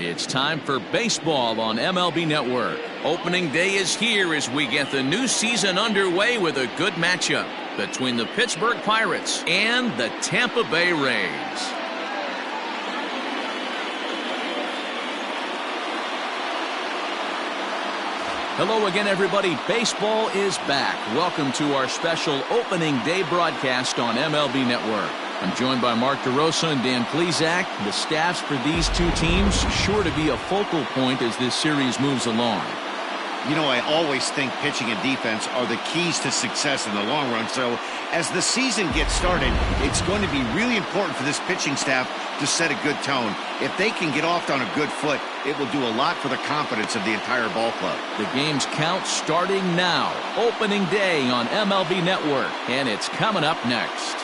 It's time for baseball on MLB Network. Opening day is here as we get the new season underway with a good matchup between the Pittsburgh Pirates and the Tampa Bay Rays. Hello again, everybody. Baseball is back. Welcome to our special opening day broadcast on MLB Network. I'm joined by Mark DeRosa and Dan Plesac. The staffs for these two teams sure to be a focal point as this series moves along. You know, I always think pitching and defense are the keys to success in the long run. So as the season gets started, it's going to be really important for this pitching staff to set a good tone. If they can get off on a good foot, it will do a lot for the confidence of the entire ball club. The game's count starting now. Opening day on MLB Network, and it's coming up next.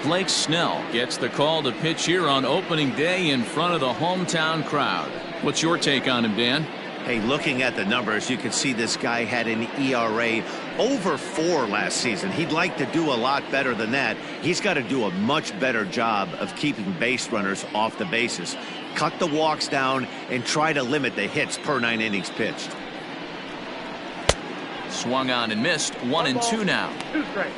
Blake Snell gets the call to pitch here on opening day in front of the hometown crowd. What's your take on him, Dan? Hey, looking at the numbers, you can see this guy had an ERA over 4 last season. He'd like to do a lot better than that. He's got to do a much better job of keeping base runners off the bases. Cut the walks down and try to limit the hits per 9 innings pitched. Swung on and missed. 1-2 now. 2 strikes.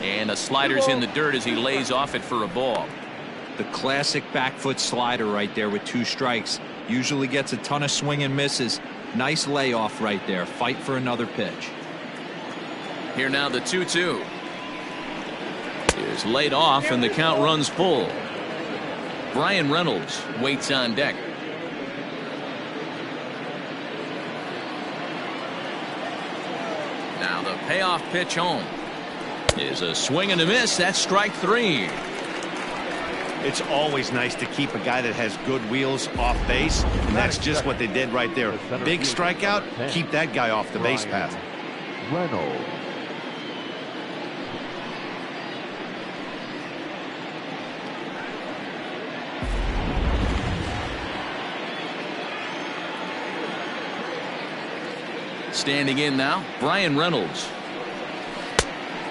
And the slider's in the dirt as he lays off it for a ball. The classic back foot slider right there with 2 strikes. Usually gets a ton of swing and misses. Nice layoff right there. Fight for another pitch. Here now the 2-2. Is laid off and the count runs full. Brian Reynolds waits on deck. Now the payoff pitch home. Is a swing and a miss. That's strike 3. It's always nice to keep a guy that has good wheels off base, and that's just what they did right there. Big strikeout, keep that guy off the base path. Reynolds. Standing in now, Brian Reynolds.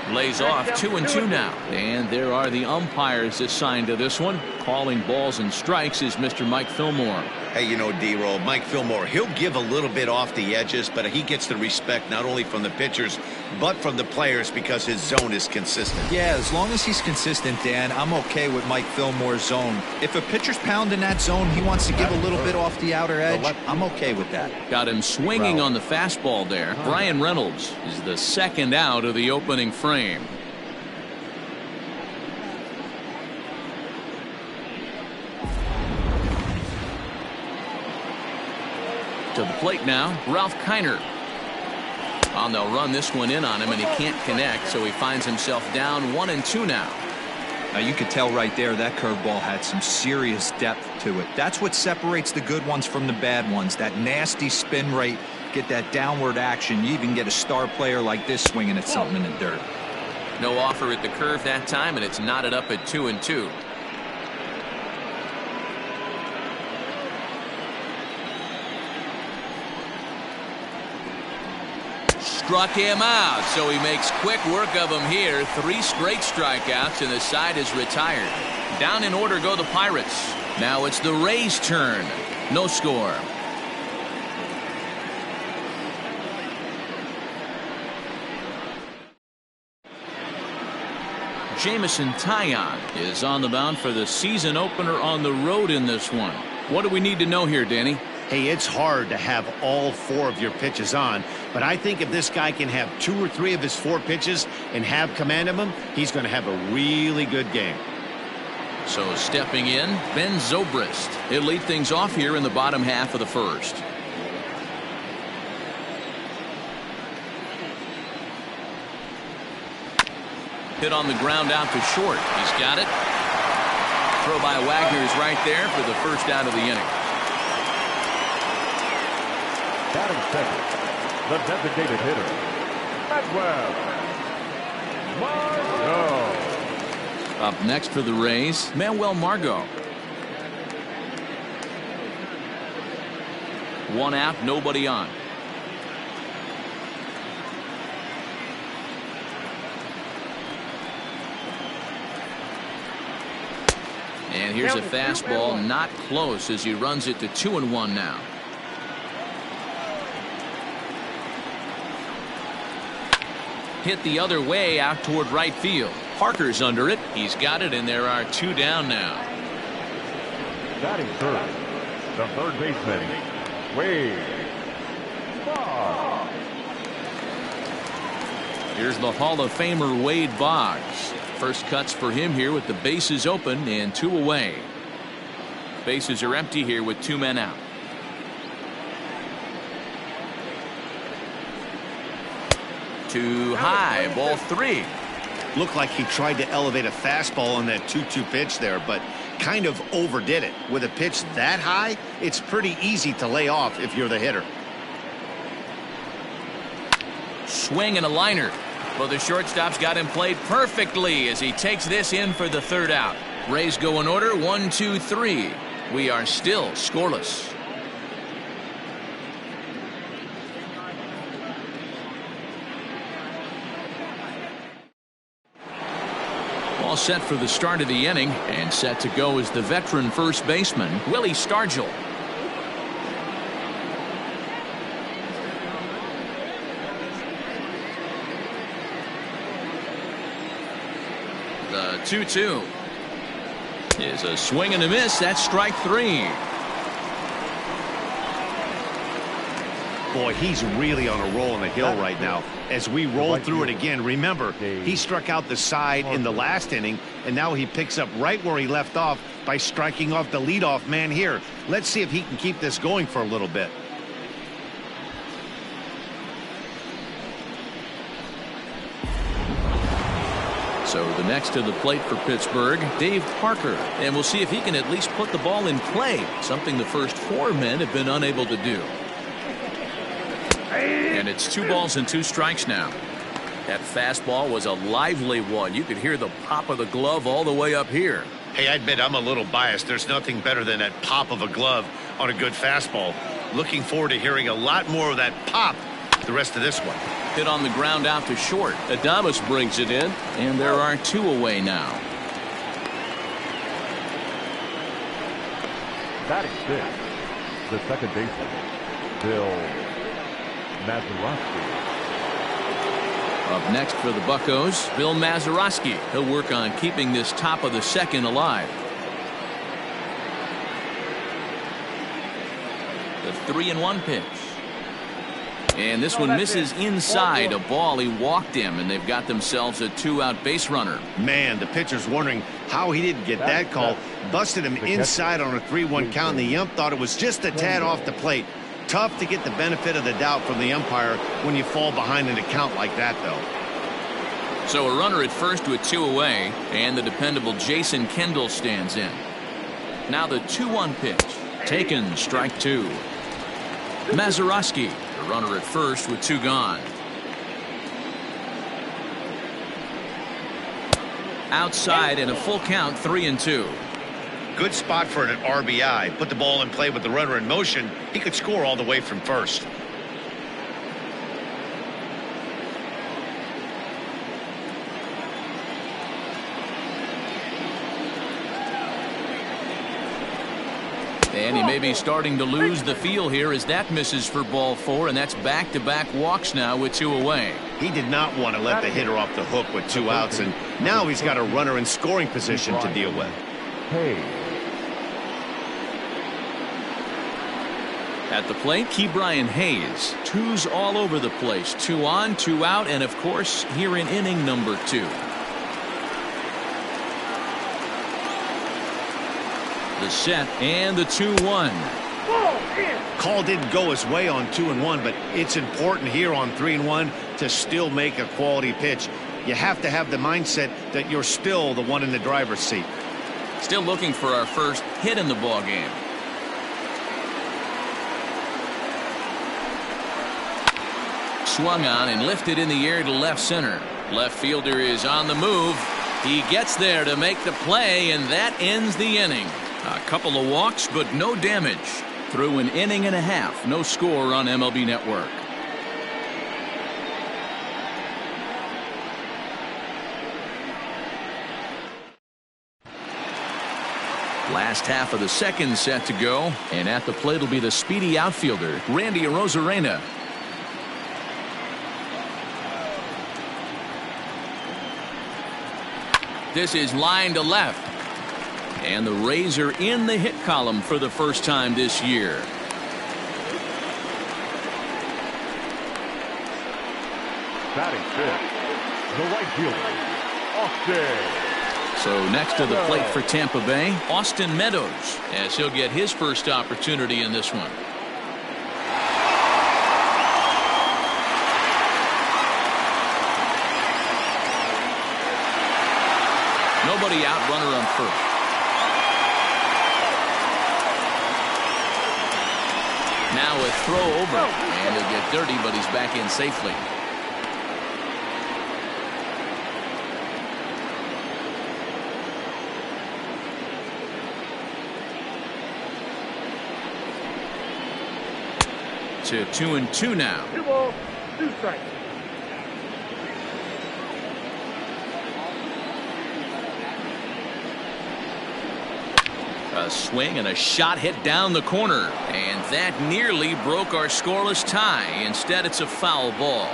Lays off 2-2 now. And there are the umpires assigned to this one. Calling balls and strikes is Mr. Mike Fillmore. Hey, you know, D-Roll, Mike Fillmore, he'll give a little bit off the edges, but he gets the respect not only from the pitchers, but from the players because his zone is consistent. Yeah, as long as he's consistent, Dan, I'm okay with Mike Fillmore's zone. If a pitcher's pounding that zone, he wants to give a little bit off the outer edge, I'm okay with that. Got him swinging on the fastball there. Brian Reynolds is the second out of the opening frame. To the plate now, Ralph Kiner. Oh, they'll run this one in on him, and he can't connect, so he finds himself down 1-2 now. Now you could tell right there that curveball had some serious depth to it. That's what separates the good ones from the bad ones. That nasty spin rate, get that downward action. You even get a star player like this swinging at something in the dirt. No offer at the curve that time, and it's knotted up at 2-2. Struck him out, so he makes quick work of him here. 3 straight strikeouts, and the side is retired. Down in order go the Pirates. Now it's the Rays' turn. No score. Jamison Taillon is on the mound for the season opener on the road in this one. What do we need to know here, Danny? Hey, it's hard to have all 4 of your pitches on, but I think if this guy can have 2 or 3 of his 4 pitches and have command of them, he's going to have a really good game. So stepping in, Ben Zobrist. He'll lead things off here in the bottom half of the first. Hit on the ground out to short. He's got it. Throw by Wagner is right there for the first out of the inning. Batting second, the designated hitter, Maxwell. Margot. Up next for the Rays, Manuel Margot. One out, nobody on. And here's a fastball not close as he runs it to 2-1 now. Hit the other way out toward right field. Parker's under it. He's got it, and there are 2 down now. Batting third, the third baseman, Wade. Here's the Hall of Famer Wade Boggs. First cuts for him here with the bases open and 2 away. Bases are empty here with 2 men out. Too high, ball 3. Looked like he tried to elevate a fastball on that 2-2 pitch there, but kind of overdid it. With a pitch that high, it's pretty easy to lay off if you're the hitter. Swing and a liner. Well, the shortstop's got him played perfectly as he takes this in for the 3rd out. Rays go in order 1, 2, 3. We are still scoreless. All set for the start of the inning, and set to go is the veteran first baseman, Willie Stargell. The 2-2 is a swing and a miss. That's strike 3. Boy, he's really on a roll on the hill right now. As we roll through it again, remember, he struck out the side in the last inning, and now he picks up right where he left off by striking off the leadoff man here. Let's see if he can keep this going for a little bit. So the next to the plate for Pittsburgh, Dave Parker. And we'll see if he can at least put the ball in play, something the first 4 men have been unable to do. And it's 2 balls and 2 strikes now. That fastball was a lively one. You could hear the pop of the glove all the way up here. Hey, I admit I'm a little biased. There's nothing better than that pop of a glove on a good fastball. Looking forward to hearing a lot more of that pop the rest of this one. Hit on the ground out to short. Adames brings it in, and there are 2 away now. Batting 6, the second baseman, Bill Mazeroski. Up next for the Buccos, Bill Mazeroski. He'll work on keeping this top of the second alive. The 3-1 pitch. And this one misses inside a ball. He walked him, and they've got themselves a 2-out base runner. Man, the pitcher's wondering how he didn't get that call. Busted him inside on a 3-1 count, and the ump thought it was just a tad off the plate. Tough to get the benefit of the doubt from the umpire when you fall behind in a count like that, though. So a runner at first with 2 away, and the dependable Jason Kendall stands in. Now the 2-1 pitch. Taken, strike 2. Mazeroski, the runner at first with 2 gone. Outside and a full count, 3-2. Good spot for an RBI. Put the ball in play with the runner in motion. He could score all the way from first. And he may be starting to lose the feel here as that misses for ball 4, and that's back-to-back walks now with 2 away. He did not want to let the hitter off the hook with 2 outs, and now he's got a runner in scoring position to deal with. At the plate, Ke'Bryan Hayes. 2s all over the place. 2 on, 2 out, and of course, here in inning number 2. The set and the 2-1. Call didn't go his way on 2-1, but it's important here on 3-1 to still make a quality pitch. you have to have the mindset that you're still the one in the driver's seat. Still looking for our first hit in the ball game. Swung on and lifted in the air to left center. Left fielder is on the move. He gets there to make the play, and that ends the inning. A couple of walks, but no damage. Through an inning and a half, no score on MLB Network. Last half of the second set to go, and at the plate will be the speedy outfielder, Randy Arozarena. This is line to left. And the Rays are in the hit column for the first time this year. Batting fifth, the right fielder, Austin. So next to the plate for Tampa Bay, Austin Meadows, as he'll get his first opportunity in this one. Nobody out, runner on first. Now a throw over, and he'll get dirty, but he's back in safely. To 2-2 now. 2 balls, 2 strikes. A swing and a shot hit down the corner, and that nearly broke our scoreless tie. Instead, it's a foul ball.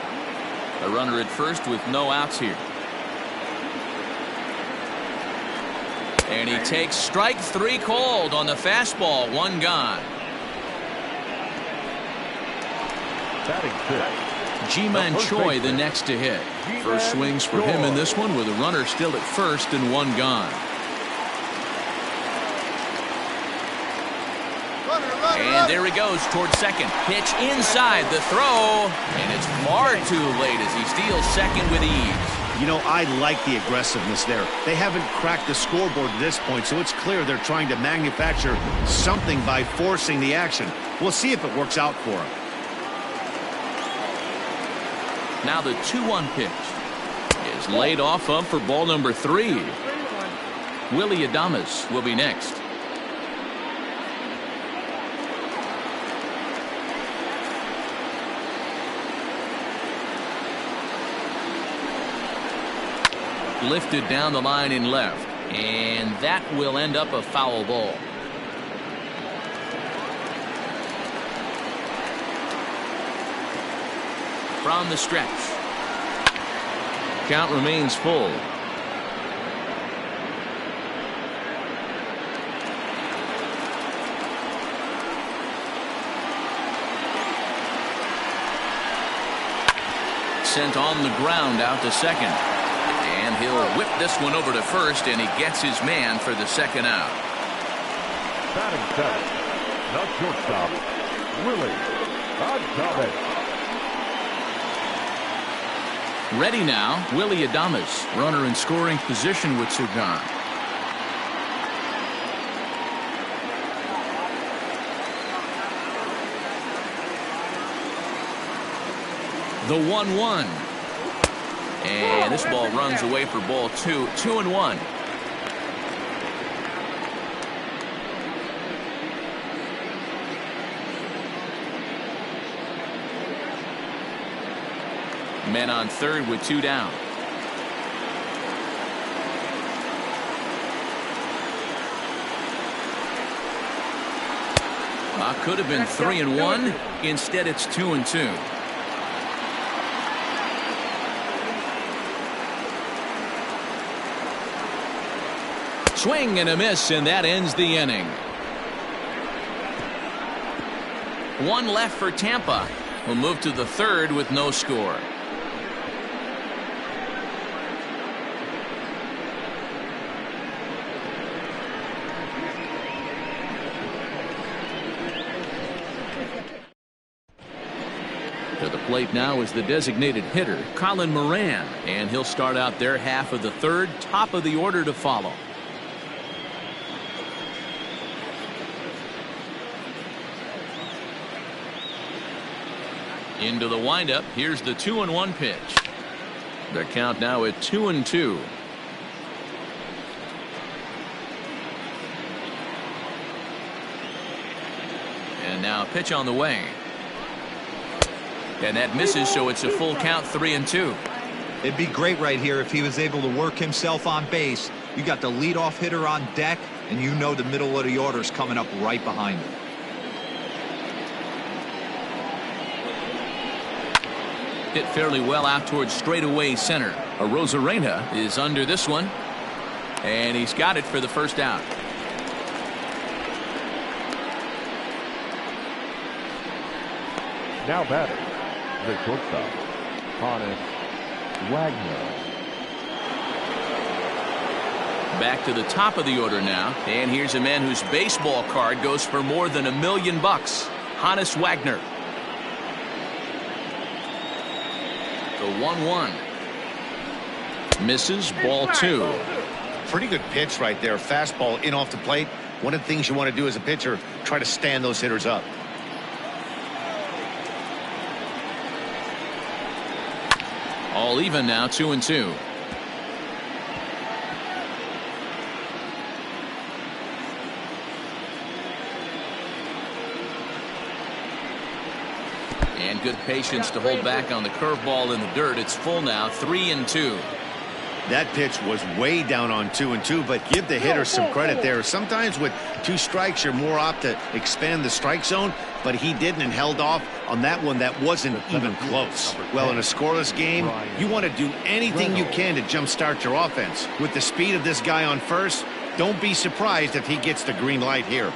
A runner at first with no outs here. And he takes strike 3 called on the fastball. 1 gone. Batting fifth, Ji-Man Choi the next to hit. First swings for him in this one with a runner still at first and 1 gone. And there he goes towards second. Pitch inside the throw, and it's far too late as he steals second with ease. You know, I like the aggressiveness there. They haven't cracked the scoreboard at this point, so it's clear they're trying to manufacture something by forcing the action. We'll see if it works out for them. Now the 2-1 pitch is laid off of for ball number 3. Willy Adames will be next. Lifted down the line in left, and that will end up a foul ball. From the stretch. Count remains full. Sent on the ground out to second. And he'll whip this one over to first, and he gets his man for the second out. Batting seventh, the shortstop, Willy Adames. Ready now, Willy Adames, runner in scoring position with 2 gone. The 1-1. And this ball runs away for ball 2. 2-1. Men on third with 2 down. Could have been 3-1. Instead, it's 2-2. Swing and a miss, and that ends the inning. 1 left for Tampa. We'll move to the third with no score. plate now is the designated hitter, Colin Moran, and he'll start out their half of the third, top of the order to follow. Into the windup. Here's the 2-1 pitch. The count now at 2-2. And now a pitch on the way. And that misses, so it's a full count, 3-2. It'd be great right here if he was able to work himself on base. You got the leadoff hitter on deck, and you know the middle of the order's coming up right behind him. Hit fairly well out towards straightaway center. Arozarena is under this one, and he's got it for the first out. Now batting, the shortstop, Honus Wagner. Back to the top of the order now, and here's a man whose baseball card goes for more than $1 million. Honus Wagner. The 1-1. Misses, ball 2. Pretty good pitch right there. Fastball in off the plate. One of the things you want to do as a pitcher, try to stand those hitters up. All even now, 2-2. And good patience to hold back on the curveball in the dirt. It's full now, 3-2. That pitch was way down on 2-2, but give the hitter some credit there. Sometimes with 2 strikes, you're more apt to expand the strike zone, but he didn't and held off on that one that wasn't even close. Well, in a scoreless game, you want to do anything you can to jumpstart your offense. With the speed of this guy on first, don't be surprised if he gets the green light here.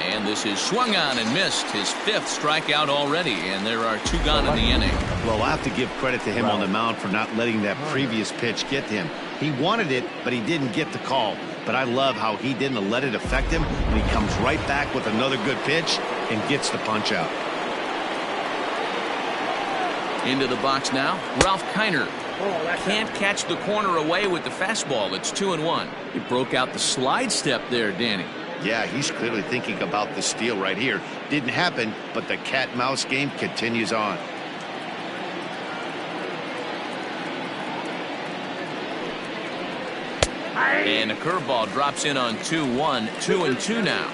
And this is swung on and missed. His 5th strikeout already, and there are 2 gone in the inning. Well, I have to give credit to him on the mound for not letting that previous pitch get to him. He wanted it, but he didn't get the call. But I love how he didn't let it affect him, and he comes right back with another good pitch and gets the punch out. Into the box now, Ralph Kiner. Can't catch the corner away with the fastball. It's 2-1. He broke out the slide step there, Danny. Yeah, he's clearly thinking about the steal right here. Didn't happen, but the cat-mouse game continues on. And a curveball drops in on 2-1, 2-2 now.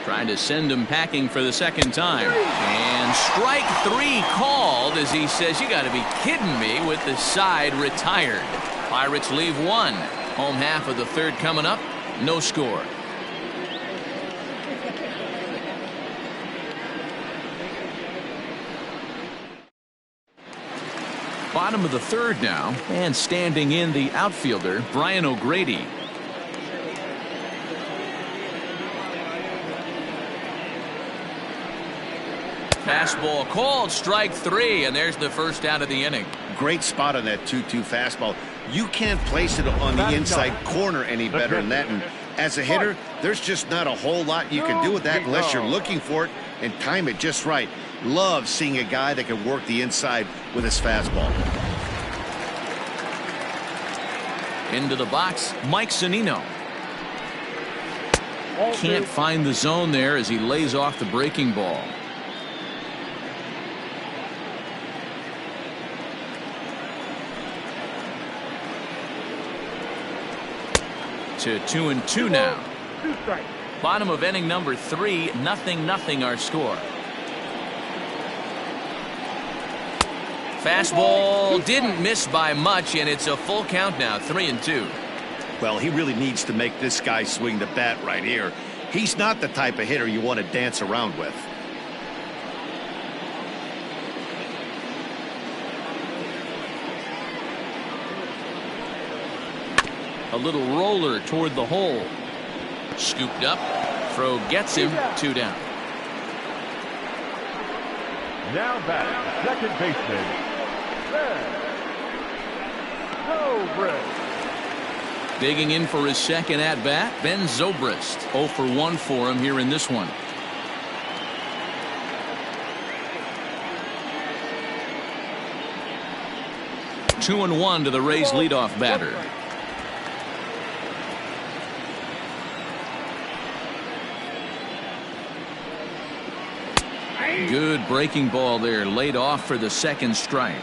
Trying to send him packing for the second time. And strike 3 called as he says, you got to be kidding me, with the side retired. Pirates leave 1. Home half of the third coming up. No score. Bottom of the third now, and standing in the outfielder, Brian O'Grady. Fastball called, strike 3, and there's the first out of the inning. Great spot on that 2-2 fastball. You can't place it on the inside corner any better than that. And as a hitter, there's just not a whole lot you can do with that unless you're looking for it and time it just right. Love seeing a guy that can work the inside with his fastball. Into the box, Mike Zunino. Can't find the zone there as he lays off the breaking ball. To 2-2 now. Bottom of inning number 3, 0-0 our score. Fastball didn't miss by much, and it's a full count now, 3-2. Well, he really needs to make this guy swing the bat right here. He's not the type of hitter you want to dance around with. A little roller toward the hole. Scooped up. Throw gets him. 2 down. Now batting, second baseman, Ben Zobrist. Digging in for his second at-bat, Ben Zobrist. 0 for 1 for him here in this one. Two and one to the Rays leadoff batter. Good breaking ball there, laid off for the second strike.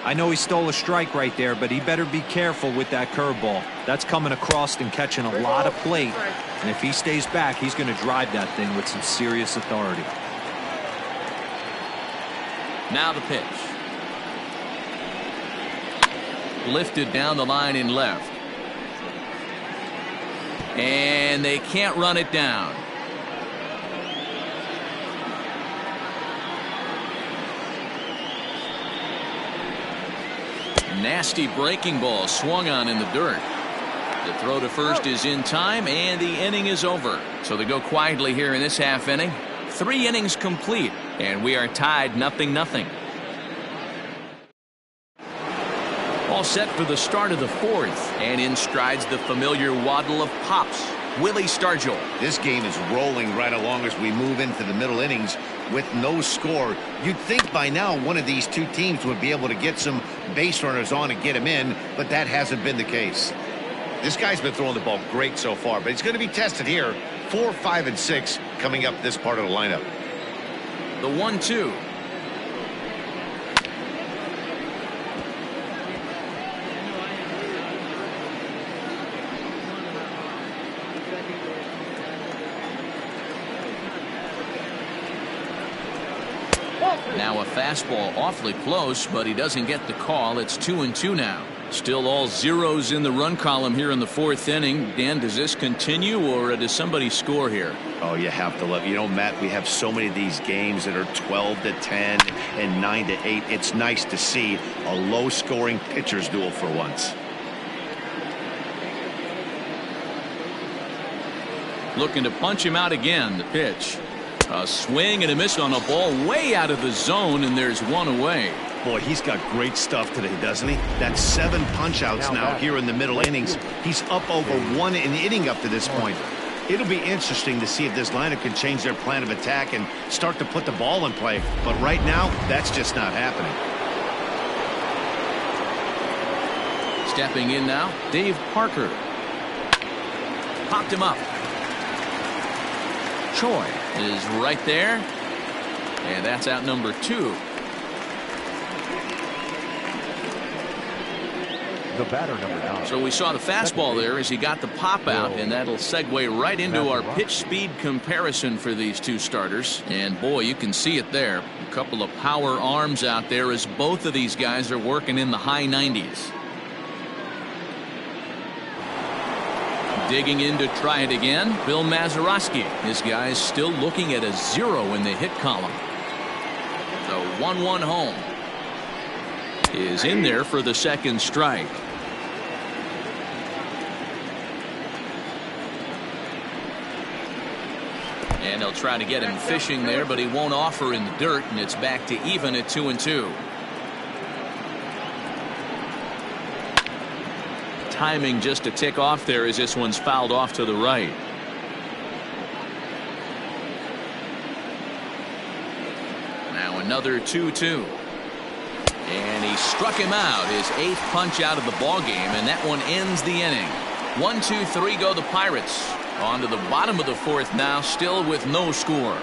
I know he stole a strike right there, but he better be careful with that curveball. That's coming across and catching a lot of plate. And if he stays back, he's going to drive that thing with some serious authority. Now the pitch. Lifted down the line in left. And they can't run it down. Nasty breaking ball swung on in the dirt. The throw to first is in time, and the inning is over. So they go quietly here in this half inning. 3 innings complete, and we are tied 0-0. All set for the start of the fourth, and in strides the familiar waddle of pops, Willie Stargell. This game is rolling right along as we move into the middle innings with no score. You'd think by now one of these two teams would be able to get some base runners on and get them in, but that hasn't been the case. This guy's been throwing the ball great so far, but he's going to be tested here. 4, 5, and 6 coming up this part of the lineup. The 1-2. Now a fastball awfully close, but he doesn't get the call. It's 2-2 now. Still all zeros in the run column here in the fourth inning. Dan, does this continue, or does somebody score here? Oh, you have to love. You know, Matt, we have so many of these games that are 12-10 and 9-8. It's nice to see a low-scoring pitcher's duel for once. Looking to punch him out again. The pitch. A swing and a miss on a ball way out of the zone, and there's one away. Boy, he's got great stuff today, doesn't he? That's 7 punch-outs now here in the middle innings. He's up over 1 an inning up to this point. It'll be interesting to see if this lineup can change their plan of attack and start to put the ball in play. But right now, that's just not happening. Stepping in now, Dave Parker. Popped him up. Choi is right there, and that's out number 2. The batter, number 9. So we saw the fastball there as he got the pop out, and that'll segue right into our pitch speed comparison for these two starters. And boy, you can see it there. A couple of power arms out there as both of these guys are working in the high 90s. Digging in to try it again, Bill Mazeroski. This guy's still looking at a 0 in the hit column. The 1-1 home is in there for the second strike. And they'll try to get him fishing there, but he won't offer in the dirt, and it's back to even at 2-2. Timing just a tick off there as this one's fouled off to the right. Now another 2-2. And he struck him out, his 8th punch out of the ball game, and that one ends the inning. 1, 2, 3 go the Pirates. On to the bottom of the fourth now, still with no score.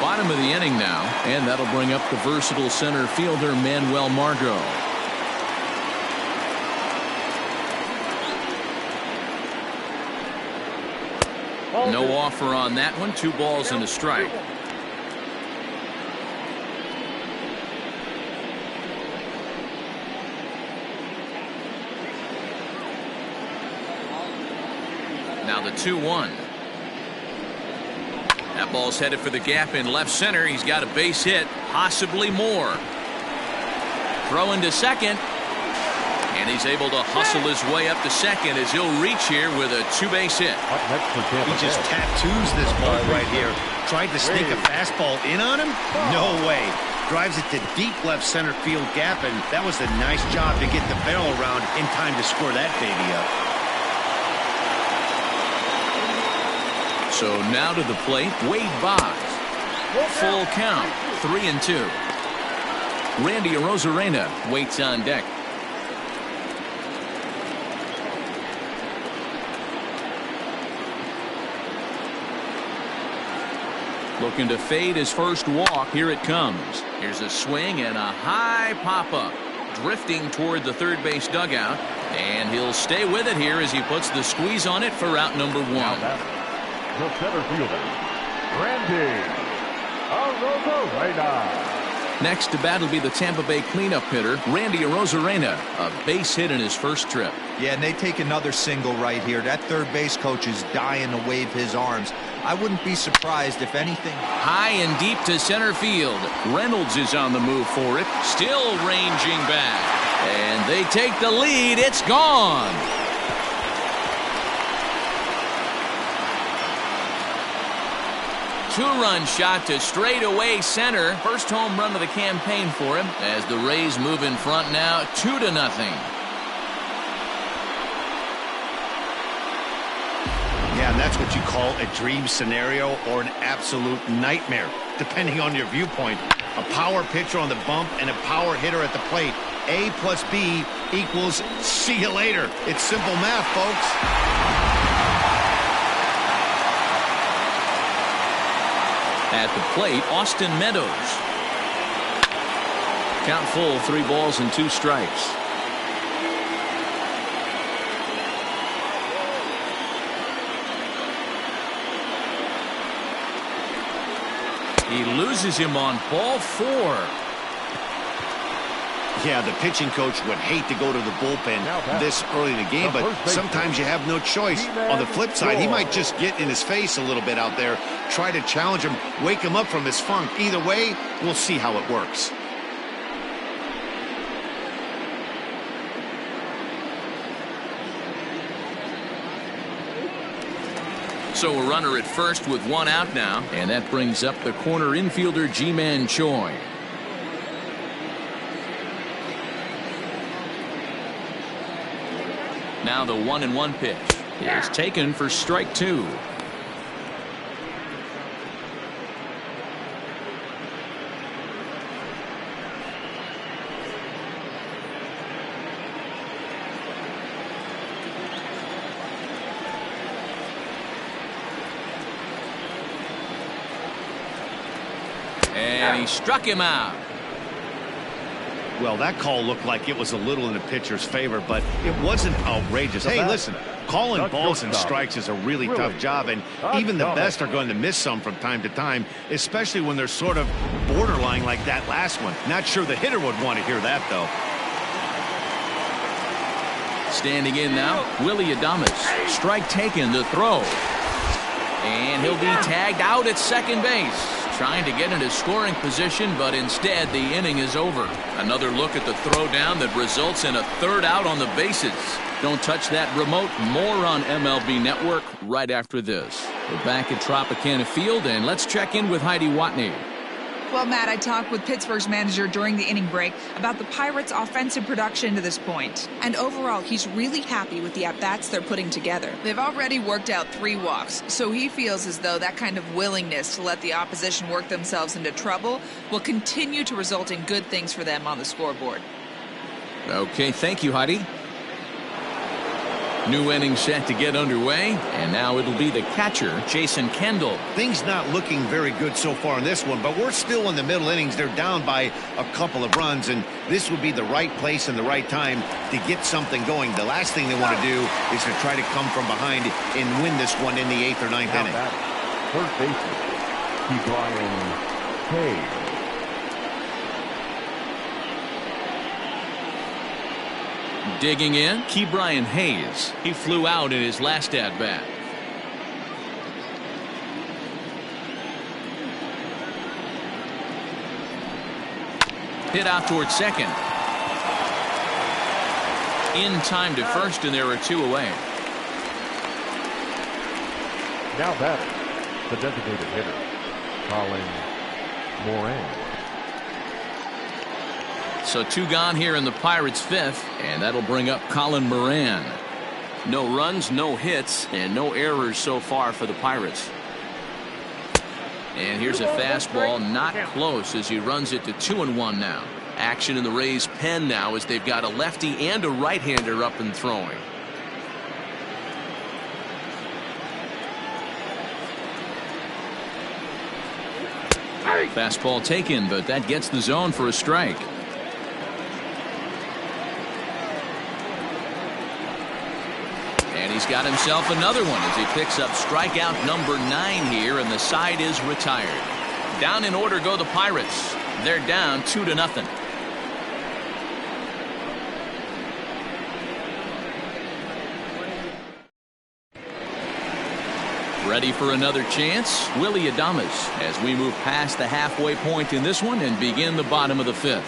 Bottom of the inning now, and that'll bring up the versatile center fielder Manuel Margot. No offer on that one. 2 balls and a strike. Now the 2-1. That ball's headed for the gap in left center. He's got a base hit, possibly more. Throw into second. And he's able to hustle his way up to second as he'll reach here with a two-base hit. He just tattoos this ball right here. Tried to sneak a fastball in on him? No way. Drives it to deep left center field gap, and that was a nice job to get the barrel around in time to score that baby up. So now to the plate, Wade Boggs. Full count, 3-2. Randy Arozarena waits on deck. Looking to fade his first walk. Here it comes. Here's a swing and a high pop-up. Drifting toward the third base dugout. And he'll stay with it here as he puts the squeeze on it for out number one. The center fielder, Randy Arozarena. Next to bat will be the Tampa Bay cleanup hitter, Randy Arozarena. A base hit in his first trip. Yeah, and they take another single right here. That third base coach is dying to wave his arms. I wouldn't be surprised if anything. High and deep to center field. Reynolds is on the move for it. Still ranging back. And they take the lead. It's gone. Two-run shot to straightaway center. First home run of the campaign for him as the Rays move in front now 2-0. Yeah, and that's what you call a dream scenario or an absolute nightmare, depending on your viewpoint. A power pitcher on the bump and a power hitter at the plate. A plus B equals see you later. It's simple math, folks. At the plate, Austin Meadows. Count full, 3 balls and 2 strikes. He loses him on ball 4. Yeah, the pitching coach would hate to go to the bullpen this early in the game, but sometimes you have no choice. On the flip side, he might just get in his face a little bit out there, try to challenge him, wake him up from his funk. Either way, we'll see how it works. So a runner at first with 1 out now, and that brings up the corner infielder Ji-Man Choi. Now the 1-1 pitch is taken for strike 2. And he struck him out. Well, that call looked like it was a little in the pitcher's favor, but it wasn't outrageous. Hey, listen, calling balls and strikes is a really tough job, and even the best are going to miss some from time to time, especially when they're sort of borderline like that last one. Not sure the hitter would want to hear that, though. Standing in now, Willie Adames. Strike taken, the throw. And he'll be tagged out at second base. Trying to get into scoring position, but instead the inning is over. Another look at the throw down that results in a 3rd out on the bases. Don't touch that remote. More on MLB Network right after this. We're back at Tropicana Field, and let's check in with Heidi Watney. Well, Matt, I talked with Pittsburgh's manager during the inning break about the Pirates' offensive production to this point. And overall, he's really happy with the at-bats they're putting together. They've already worked out 3 walks, so he feels as though that kind of willingness to let the opposition work themselves into trouble will continue to result in good things for them on the scoreboard. Okay, thank you, Heidi. New inning set to get underway, and now it'll be the catcher, Jason Kendall. Things not looking very good so far in this one, but we're still in the middle innings. They're down by a couple of runs, and this would be the right place and the right time to get something going. The last thing they want to do is to try to come from behind and win this one in the 8th or 9th inning. First baseman, Brian Hayes. Digging in, Brian Hayes. He flew out in his last at-bat. Hit out towards second. in time to first, and there are 2 away. Now batting, the designated hitter, Colin Moran. So 2 gone here in the Pirates' 5th, and that'll bring up Colin Moran. No runs, no hits, and no errors so far for the Pirates. And here's a fastball, not close, as he runs it to 2-1 now. Action in the Rays' pen now as they've got a lefty and a right-hander up and throwing. Fastball taken, but that gets the zone for a strike. And he's got himself another one as he picks up strikeout number 9 here, and the side is retired. Down in order go the Pirates. They're down 2-0. Ready for another chance? Willie Adames as we move past the halfway point in this one and begin the bottom of the 5th.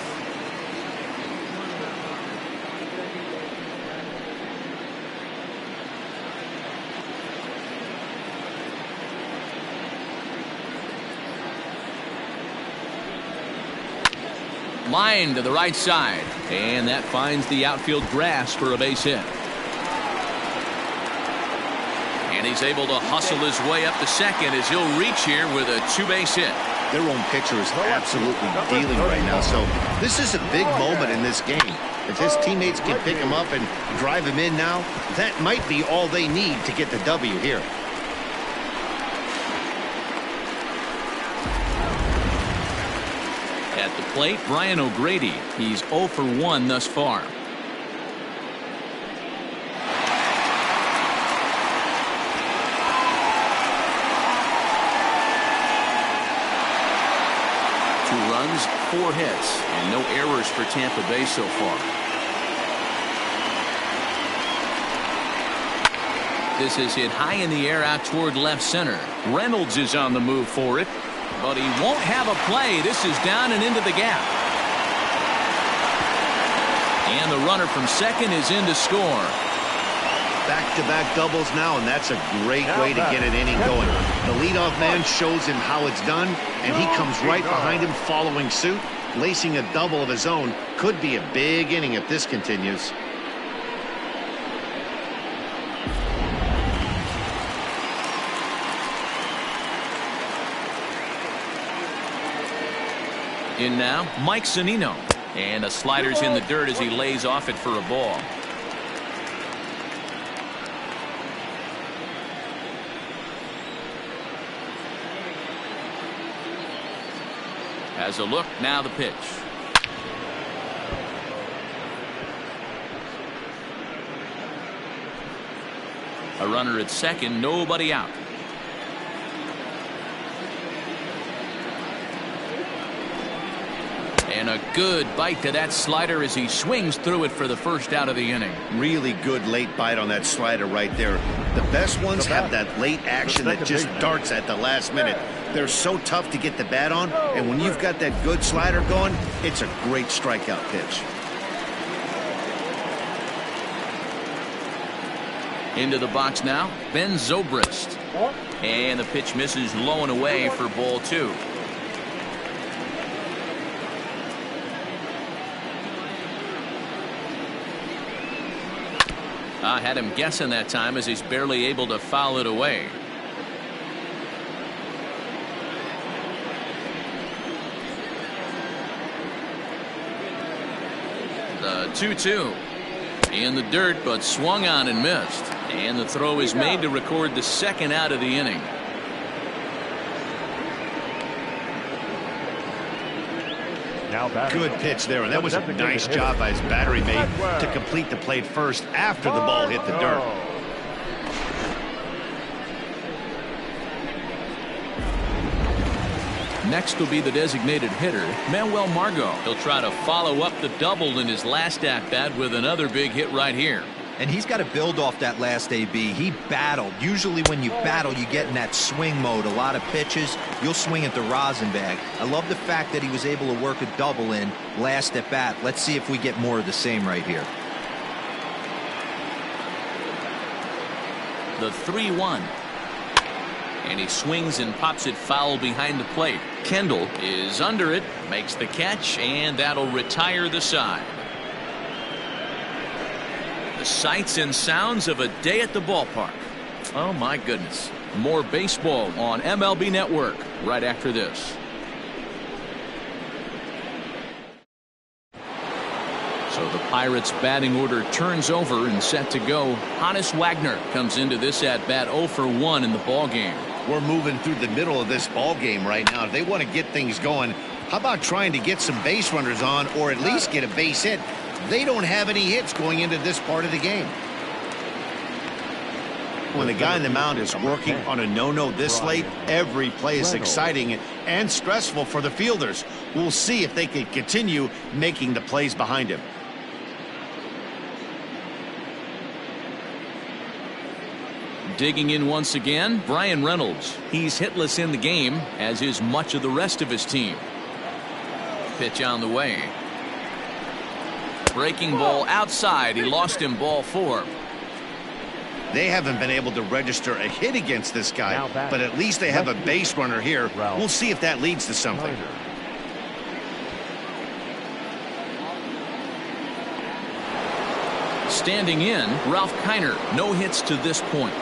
Line to the right side, and that finds the outfield grass for a base hit. And he's able to hustle his way up to second as he'll reach here with a 2-base hit. Their own pitcher is absolutely dealing right now, so this is a big moment in this game. If his teammates can pick him up and drive him in now, that might be all they need to get the W here. At the plate, Brian O'Grady. He's 0 for 1 thus far. Two runs, 4 hits, and no errors for Tampa Bay so far. This is hit high in the air out toward left center. Reynolds is on the move for it, but he won't have a play. This is down and into the gap. And the runner from second is in to score. Back-to-back doubles now, and that's a great way to get an inning going. The leadoff man shows him how it's done, and he comes right behind him following suit. Lacing a double of his own could be a big inning if this continues. In now, Mike Zunino. And a slider's in the dirt as he lays off it for a ball. Has a look, now the pitch. A runner at second, nobody out. And a good bite to that slider as he swings through it for the first out of the inning. Really good late bite on that slider right there. The best ones have that late action that just darts at the last minute. They're so tough to get the bat on, and when you've got that good slider going, it's a great strikeout pitch. Into the box now, Ben Zobrist. And the pitch misses low and away for ball 2. I had him guessing that time as he's barely able to foul it away. The 2-2 in the dirt, but swung on and missed. And the throw is made to record the second out of the inning. Good pitch there, and that was a nice job by his battery mate to complete the play first after the ball hit the dirt. Next will be the designated hitter, Manuel Margot. He'll try to follow up the double in his last at-bat with another big hit right here. And he's got to build off that last AB. He battled. Usually when you battle, you get in that swing mode. A lot of pitches, you'll swing at the rosin bag. I love the fact that he was able to work a double in last at bat. Let's see if we get more of the same right here. The 3-1. And he swings and pops it foul behind the plate. Kendall is under it, makes the catch, and that'll retire the side. The sights and sounds of a day at the ballpark. Oh my goodness. More baseball on MLB Network right after this. So the Pirates batting order turns over and set to go. Hannes Wagner comes into this at bat 0 for 1 in the ball game. We're moving through the middle of this ball game right now. If they want to get things going, how about trying to get some base runners on or at least get a base hit? They don't have any hits going into this part of the game. When the guy in the mound is working on a no-no this late, every play is exciting and stressful for the fielders. We'll see if they can continue making the plays behind him. Digging in once again, Brian Reynolds. He's hitless in the game, as is much of the rest of his team. Pitch on the way. Breaking ball outside. He lost him, ball 4. They haven't been able to register a hit against this guy, but at least they have a base runner here. We'll see if that leads to something. Standing in, Ralph Kiner. No hits to this point.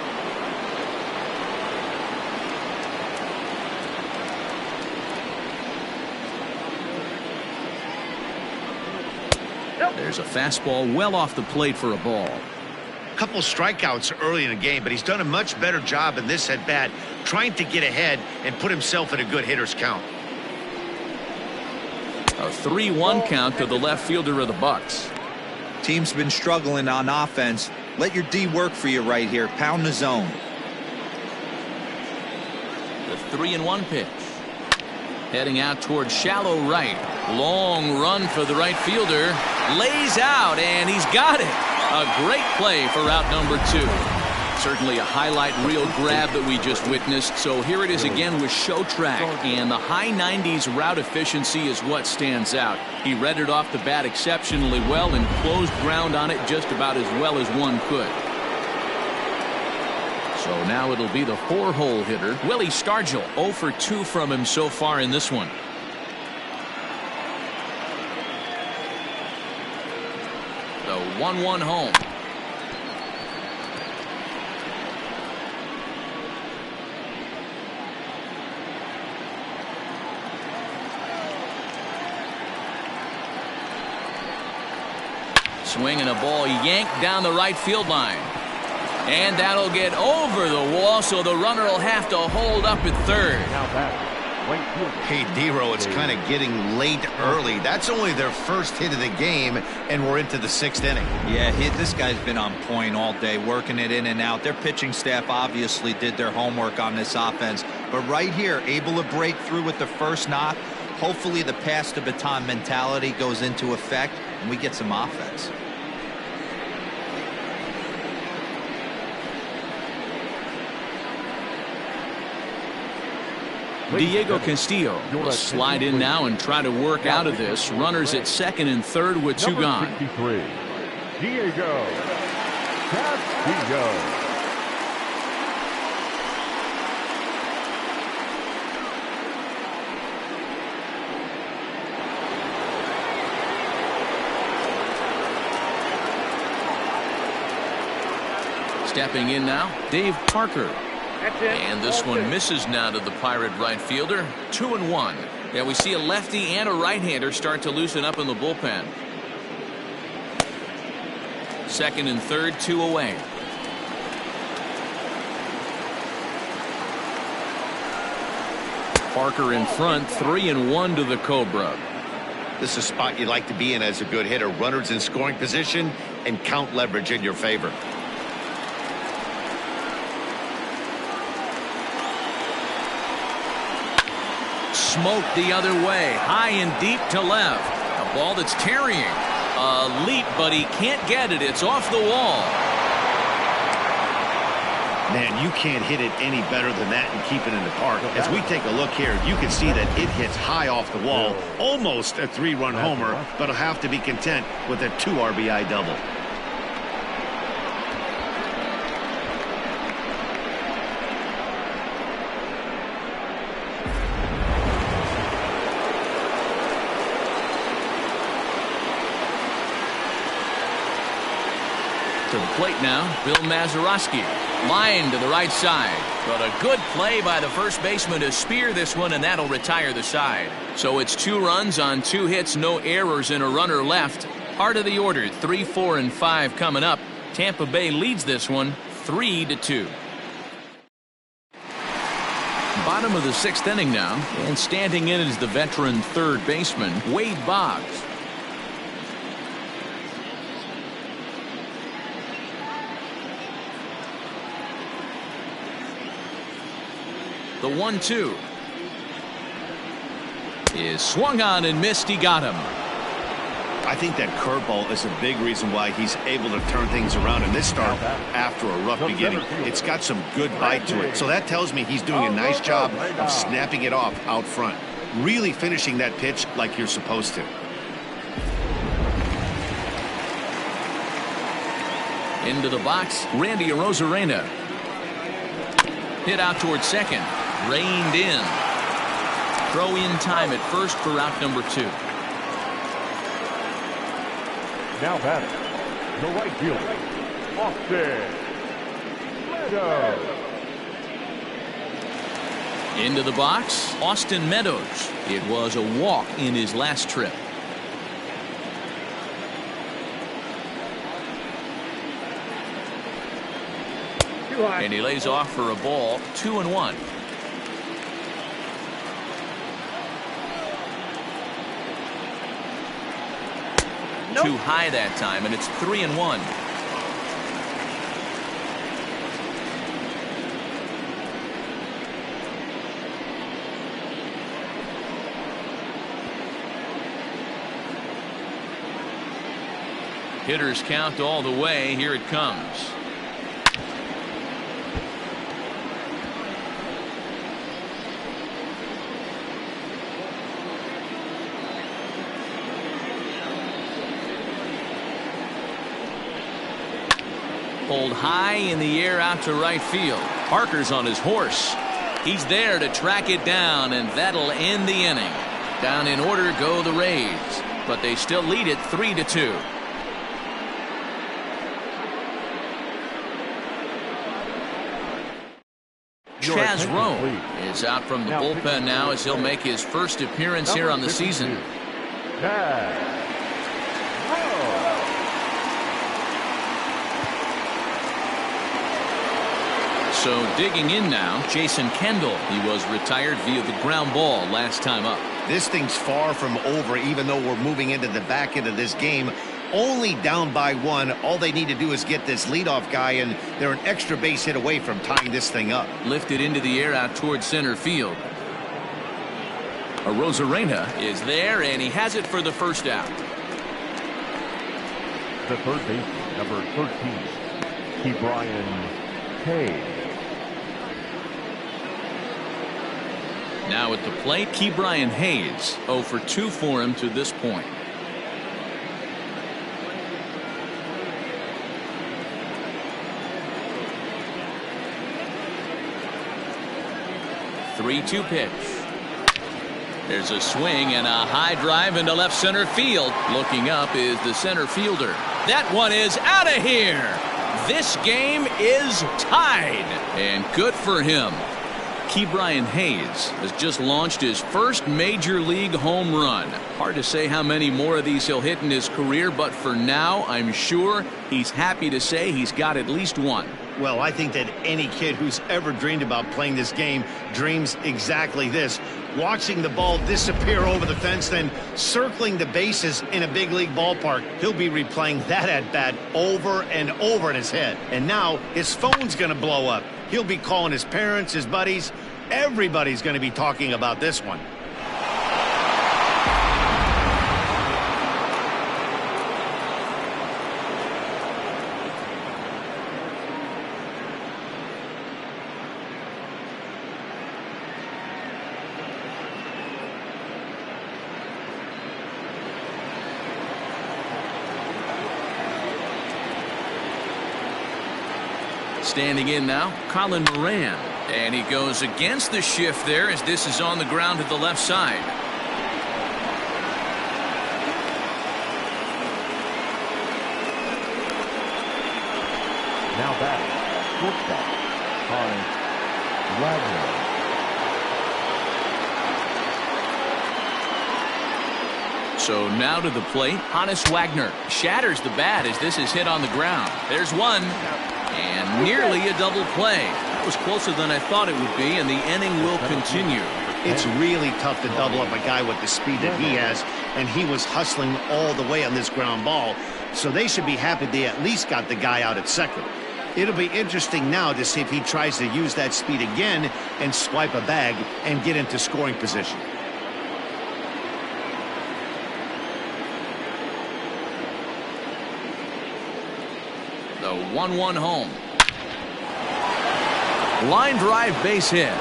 There's a fastball well off the plate for a ball. Couple strikeouts early in the game, but he's done a much better job in this at bat trying to get ahead and put himself in a good hitter's count. A 3-1 count to the left fielder of the Bucks. Team's been struggling on offense. Let your D work for you right here. Pound the zone. The 3-1 pitch. Heading out towards shallow right. Long run for the right fielder. Lays out, and he's got it. A great play for out number 2. Certainly a highlight reel grab that we just witnessed. So here it is again with show track, and the high 90s route efficiency is what stands out. He read it off the bat exceptionally well and closed ground on it just about as well as one could. So now it'll be the 4-hole hitter, Willie Stargell. 0 for 2 from him so far in this one. The 1-1 home. Swinging a ball yanked down the right field line. And that'll get over the wall, so the runner will have to hold up at third. Hey, Dero, it's kind of getting late early. That's only their first hit of the game, and we're into the 6th inning. Yeah, this guy's been on point all day, working it in and out. Their pitching staff obviously did their homework on this offense. But right here, able to break through with the first knock. Hopefully the pass the baton mentality goes into effect, and we get some offense. Diego Castillo will slide in now and try to work out of this. Runners at 2nd and 3rd with 2 gone. 63, Diego Castillo. Stepping in now, Dave Parker. And this one misses now to the Pirate right fielder. 2-1. Yeah, we see a lefty and a right-hander start to loosen up in the bullpen. 2nd and 3rd, 2 away. Parker in front, 3-1 to the Cobra. This is a spot you'd like to be in as a good hitter. Runners in scoring position and count leverage in your favor. Smoked the other way, high and deep to left. A ball that's carrying. A leap, but he can't get it. It's off the wall. Man, you can't hit it any better than that and keep it in the park. As we take a look here, you can see that it hits high off the wall. Almost a 3-run homer, but he'll have to be content with a 2 RBI double. To the plate now, Bill Mazeroski. Line to the right side. But a good play by the first baseman to spear this one, and that'll retire the side. So it's 2 runs on 2 hits, no errors, and a runner left. Heart of the order, 3, 4, and 5 coming up. Tampa Bay leads this one 3-2. Bottom of the 6th inning now, and standing in is the veteran third baseman, Wade Boggs. The 1-2 is swung on and missed. He got him. I think that curveball is a big reason why he's able to turn things around in this start after a rough beginning. It's got some good bite to it. So that tells me he's doing a nice job of snapping it off out front. Really finishing that pitch like you're supposed to. Into the box, Randy Arozarena. Hit out towards second. Reined in. Throw in time at first for out number 2. Now batting, the right fielder, Austin Meadows. Into the box, Austin Meadows. It was a walk in his last trip. And he lays off for a ball, 2-1. Nope. Too high that time, and it's 3-1. Hitters count all the way. Here it comes. Pulled high in the air out to right field. Parker's on his horse. He's there to track it down, and that'll end the inning. Down in order go the Rays, but they still lead it 3-2. Chaz Rowe is out from the bullpen now as he'll make his first appearance here on the season. So digging in now, Jason Kendall. He was retired via the ground ball last time up. This thing's far from over, even though we're moving into the back end of this game. Only down by 1. All they need to do is get this leadoff guy, and they're an extra base hit away from tying this thing up. Lifted into the air out towards center field. Arozarena is there, and he has it for the first out. The third baseman, number 13, Ke'Bryan Hayes. Now at the plate, Ke'Bryan Hayes. 0 for 2 for him to this point. The 3-2 pitch. There's a swing and a high drive into left center field. Looking up is the center fielder. That one is out of here. This game is tied, and good for him. Ke'Bryan Hayes has just launched his first major league home run. Hard to say how many more of these he'll hit in his career, but for now, I'm sure he's happy to say he's got at least one. Well, I think that any kid who's ever dreamed about playing this game dreams exactly this. Watching the ball disappear over the fence, then circling the bases in a big league ballpark. He'll be replaying that at-bat over and over in his head. And now his phone's going to blow up. He'll be calling his parents, his buddies. Everybody's going to be talking about this one. Standing in now, Colin Moran. And he goes against the shift there as this is on the ground to the left side. shortstop, Hannes Wagner. So now to the plate, Hannes Wagner shatters the bat as this is hit on the ground. There's one, and nearly a double play. That was closer than I thought it would be, and the inning will continue. It's really tough to double up a guy with the speed that he has, and he was hustling all the way on this ground ball, so they should be happy they at least got the guy out at second. It'll be interesting now to see if he tries to use that speed again and swipe a bag and get into scoring position. The 1-1 home. Line drive base hit.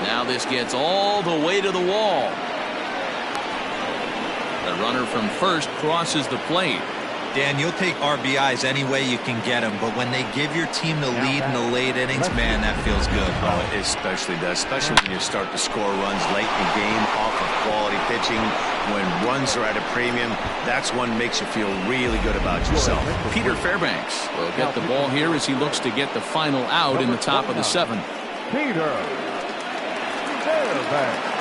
Now this gets all the way to the wall. The runner from first crosses the plate. Dan, you'll take RBIs any way you can get them, but when they give your team the lead in the late innings, man, that feels good. Oh, it especially does, especially when you start to score runs late in the game off of quality pitching. When runs are at a premium, that's when makes you feel really good about yourself. Peter Fairbanks will get the ball here as he looks to get the final out in the top of the seventh. Peter Fairbanks.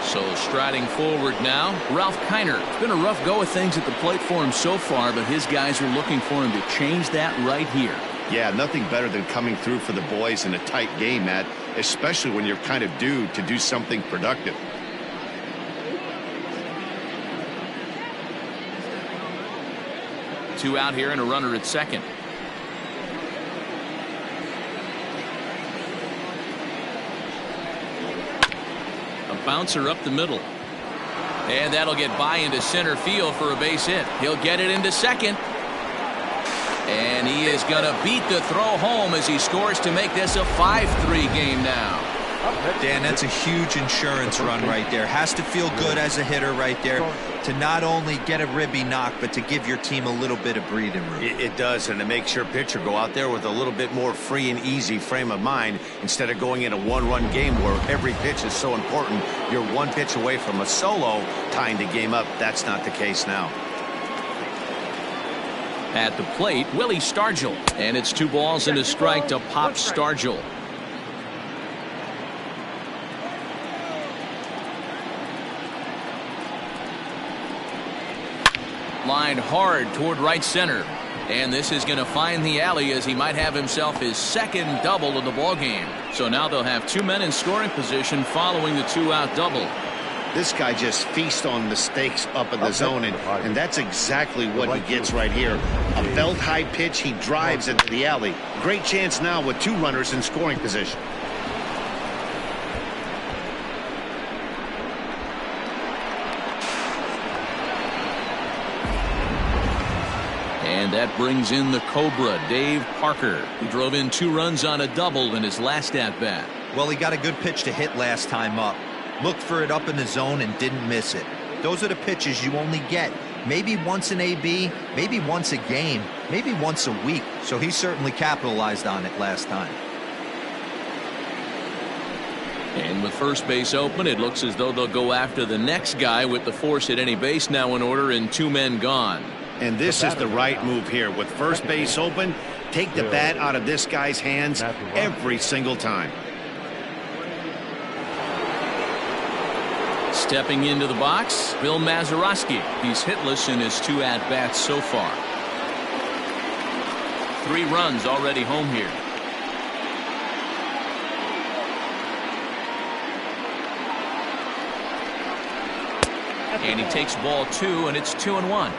So striding forward now, Ralph Kiner. It's been a rough go of things at the plate for him so far, but his guys are looking for him to change that right here. Yeah, nothing better than coming through for the boys in a tight game, Matt, especially when you're kind of due to do something productive. Two out here and a runner at second. Bouncer up the middle, and that'll get by into center field for a base hit. He'll get it into second, and he is gonna beat the throw home as he scores to make this a 5-3 game now. Dan, that's a huge insurance run right there. Has to feel good as a hitter right there to not only get a ribby knock, but to give your team a little bit of breathing room. It does, and it makes your pitcher go out there with a little bit more free and easy frame of mind instead of going in a one-run game where every pitch is so important. You're one pitch away from a solo tying the game up. That's not the case now. At the plate, Willie Stargell, and it's 2 balls and a strike to Pop Stargell. Lined hard toward right center, and this is going to find the alley as he might have himself his second double of the ball game. So now they'll have 2 men in scoring position following the 2-out double. This guy just feasts on mistakes up in the zone, and that's exactly what he gets right here. A belt high pitch, he drives into the alley. Great chance now with 2 runners in scoring position. And that brings in the Cobra, Dave Parker, who drove in 2 runs on a double in his last at-bat. Well, he got a good pitch to hit last time up. Looked for it up in the zone and didn't miss it. Those are the pitches you only get maybe once in AB, maybe once a game, maybe once a week. So he certainly capitalized on it last time. And with first base open, it looks as though they'll go after the next guy with the force at any base now in order and 2 men gone. And this is the right move here. With first base open, take the bat out of this guy's hands every single time. Stepping into the box, Bill Mazeroski. He's hitless in his 2 at-bats so far. 3 runs already home here. And he takes ball 2, and it's 2-1.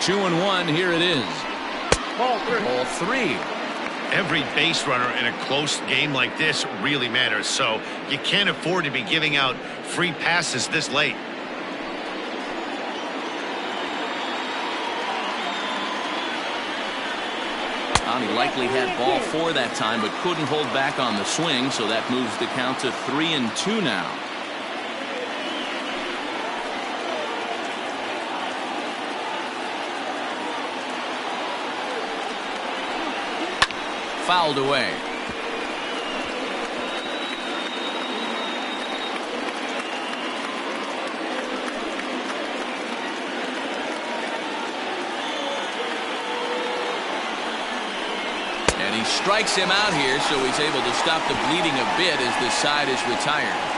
Two and 1, here it is. Ball 3. Every base runner in a close game like this really matters, so you can't afford to be giving out free passes this late. He likely had ball 4 that time, but couldn't hold back on the swing, so that moves the count to 3-2 now. fouled away. And he strikes him out here, so he's able to stop the bleeding a bit as this side is retired.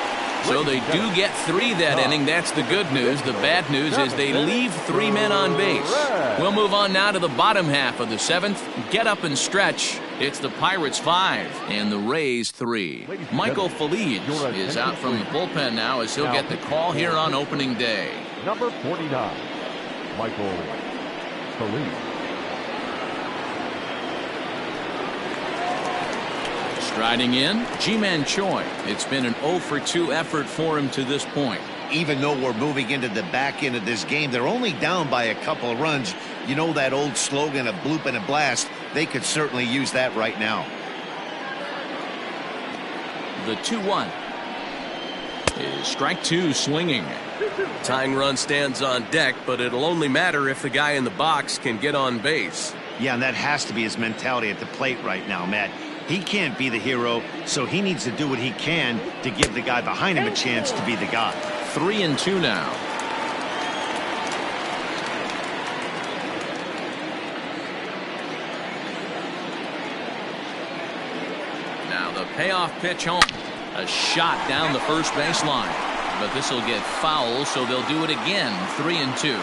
So they do get 3 that inning. That's the good news. The bad news is they leave 3 men on base. We'll move on now to the bottom half of the 7th. Get up and stretch. It's the Pirates 5 and the Rays 3. Michael Feliz is out from the bullpen now as he'll get the call here on opening day. Number 49, Michael Feliz. Striding in, Ji-Man Choi. It's been an 0 for 2 effort for him to this point. Even though we're moving into the back end of this game, they're only down by a couple of runs. You know that old slogan, a bloop and a blast. They could certainly use that right now. The 2-1 is strike 2 swinging. Tying run stands on deck, but it'll only matter if the guy in the box can get on base. Yeah, and that has to be his mentality at the plate right now, Matt. He can't be the hero, so he needs to do what he can to give the guy behind him a chance to be the guy. 3-2 now. Now the payoff pitch home. A shot down the first baseline. But this will get foul, so they'll do it again. 3-2.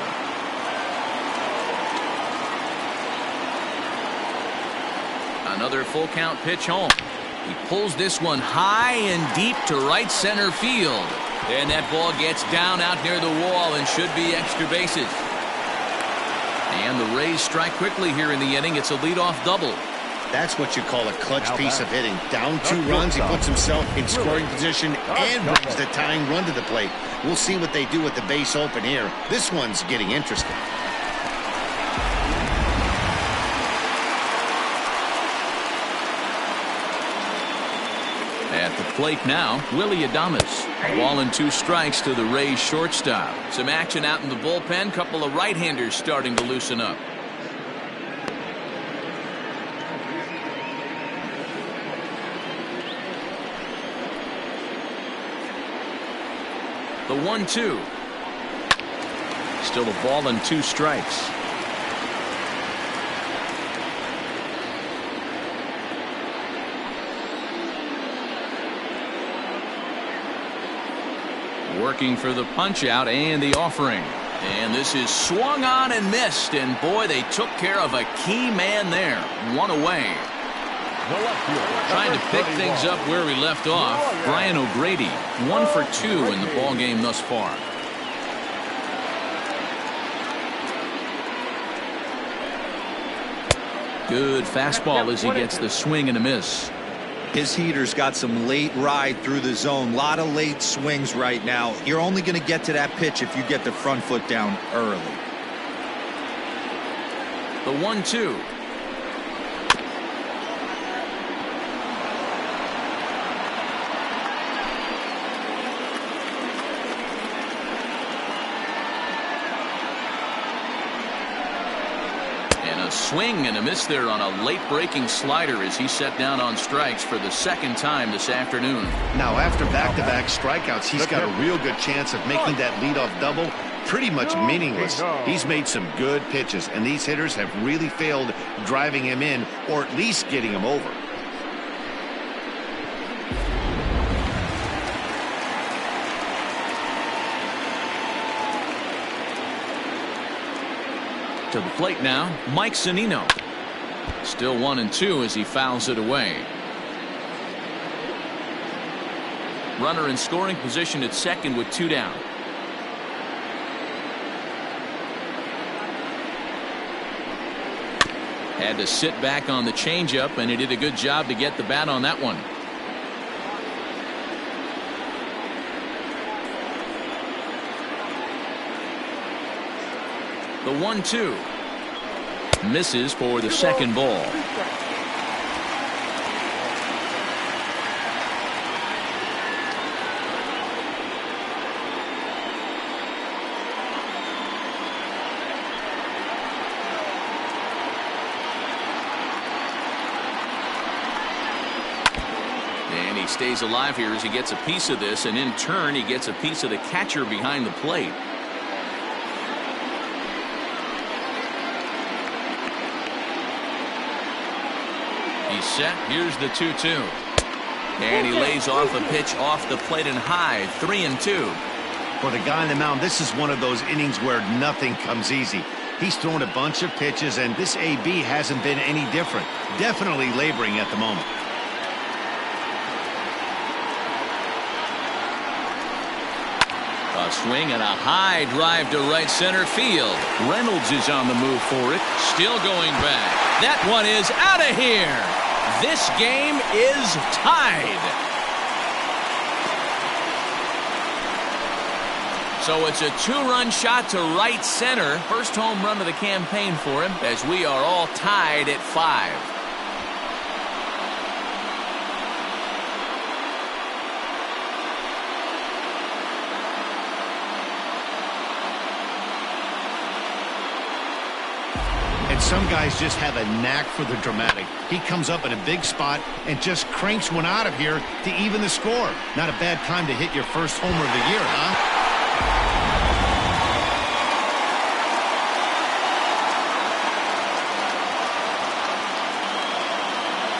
Another full count pitch home. He pulls this one high and deep to right center field. And that ball gets down out near the wall and should be extra bases. And the Rays strike quickly here in the inning. It's a leadoff double. That's what you call a clutch piece of hitting. Down 2 runs, he puts himself in scoring position and brings the tying run to the plate. We'll see what they do with the base open here. This one's getting interesting. At the plate now, Willie Adames. A ball and 2 strikes to the Rays shortstop. Some action out in the bullpen. Couple of right-handers starting to loosen up. The 1-2. Still a ball and 2 strikes. Working for the punch out and the offering. And this is swung on and missed. And boy, they took care of a key man there. 1 away. Trying to pick things up where we left off. Brian O'Grady, 1 for 2 in the ball game thus far. Good fastball as he gets the swing and a miss. His heater's got some late ride through the zone. A lot of late swings right now. You're only going to get to that pitch if you get the front foot down early. The 1-2. Swing and a miss there on a late breaking slider as he set down on strikes for the 2nd time this afternoon. Now after back-to-back strikeouts, he's got a real good chance of making that leadoff double pretty much meaningless. He's made some good pitches, and these hitters have really failed driving him in or at least getting him over. To the plate now, Mike Zunino. Still 1-2 as he fouls it away. Runner in scoring position at second with 2 down. Had to sit back on the changeup, and he did a good job to get the bat on that one. The 1-2 misses for the 2nd ball. stays alive here as he gets a piece of this, and in turn he gets a piece of the catcher behind the plate. He's set. Here's the 2-2. And he lays off a pitch off the plate and high. 3-2. For the guy on the mound, this is one of those innings where nothing comes easy. He's thrown a bunch of pitches, and this AB hasn't been any different. Definitely laboring at the moment. A swing and a high drive to right center field. Reynolds is on the move for it. Still going back. That one is out of here. This game is tied. So it's a 2-run shot to right center. First home run of the campaign for him, as we are all tied at 5. And some guys just have a knack for the dramatic. He comes up in a big spot and just cranks one out of here to even the score. Not a bad time to hit your first homer of the year, huh?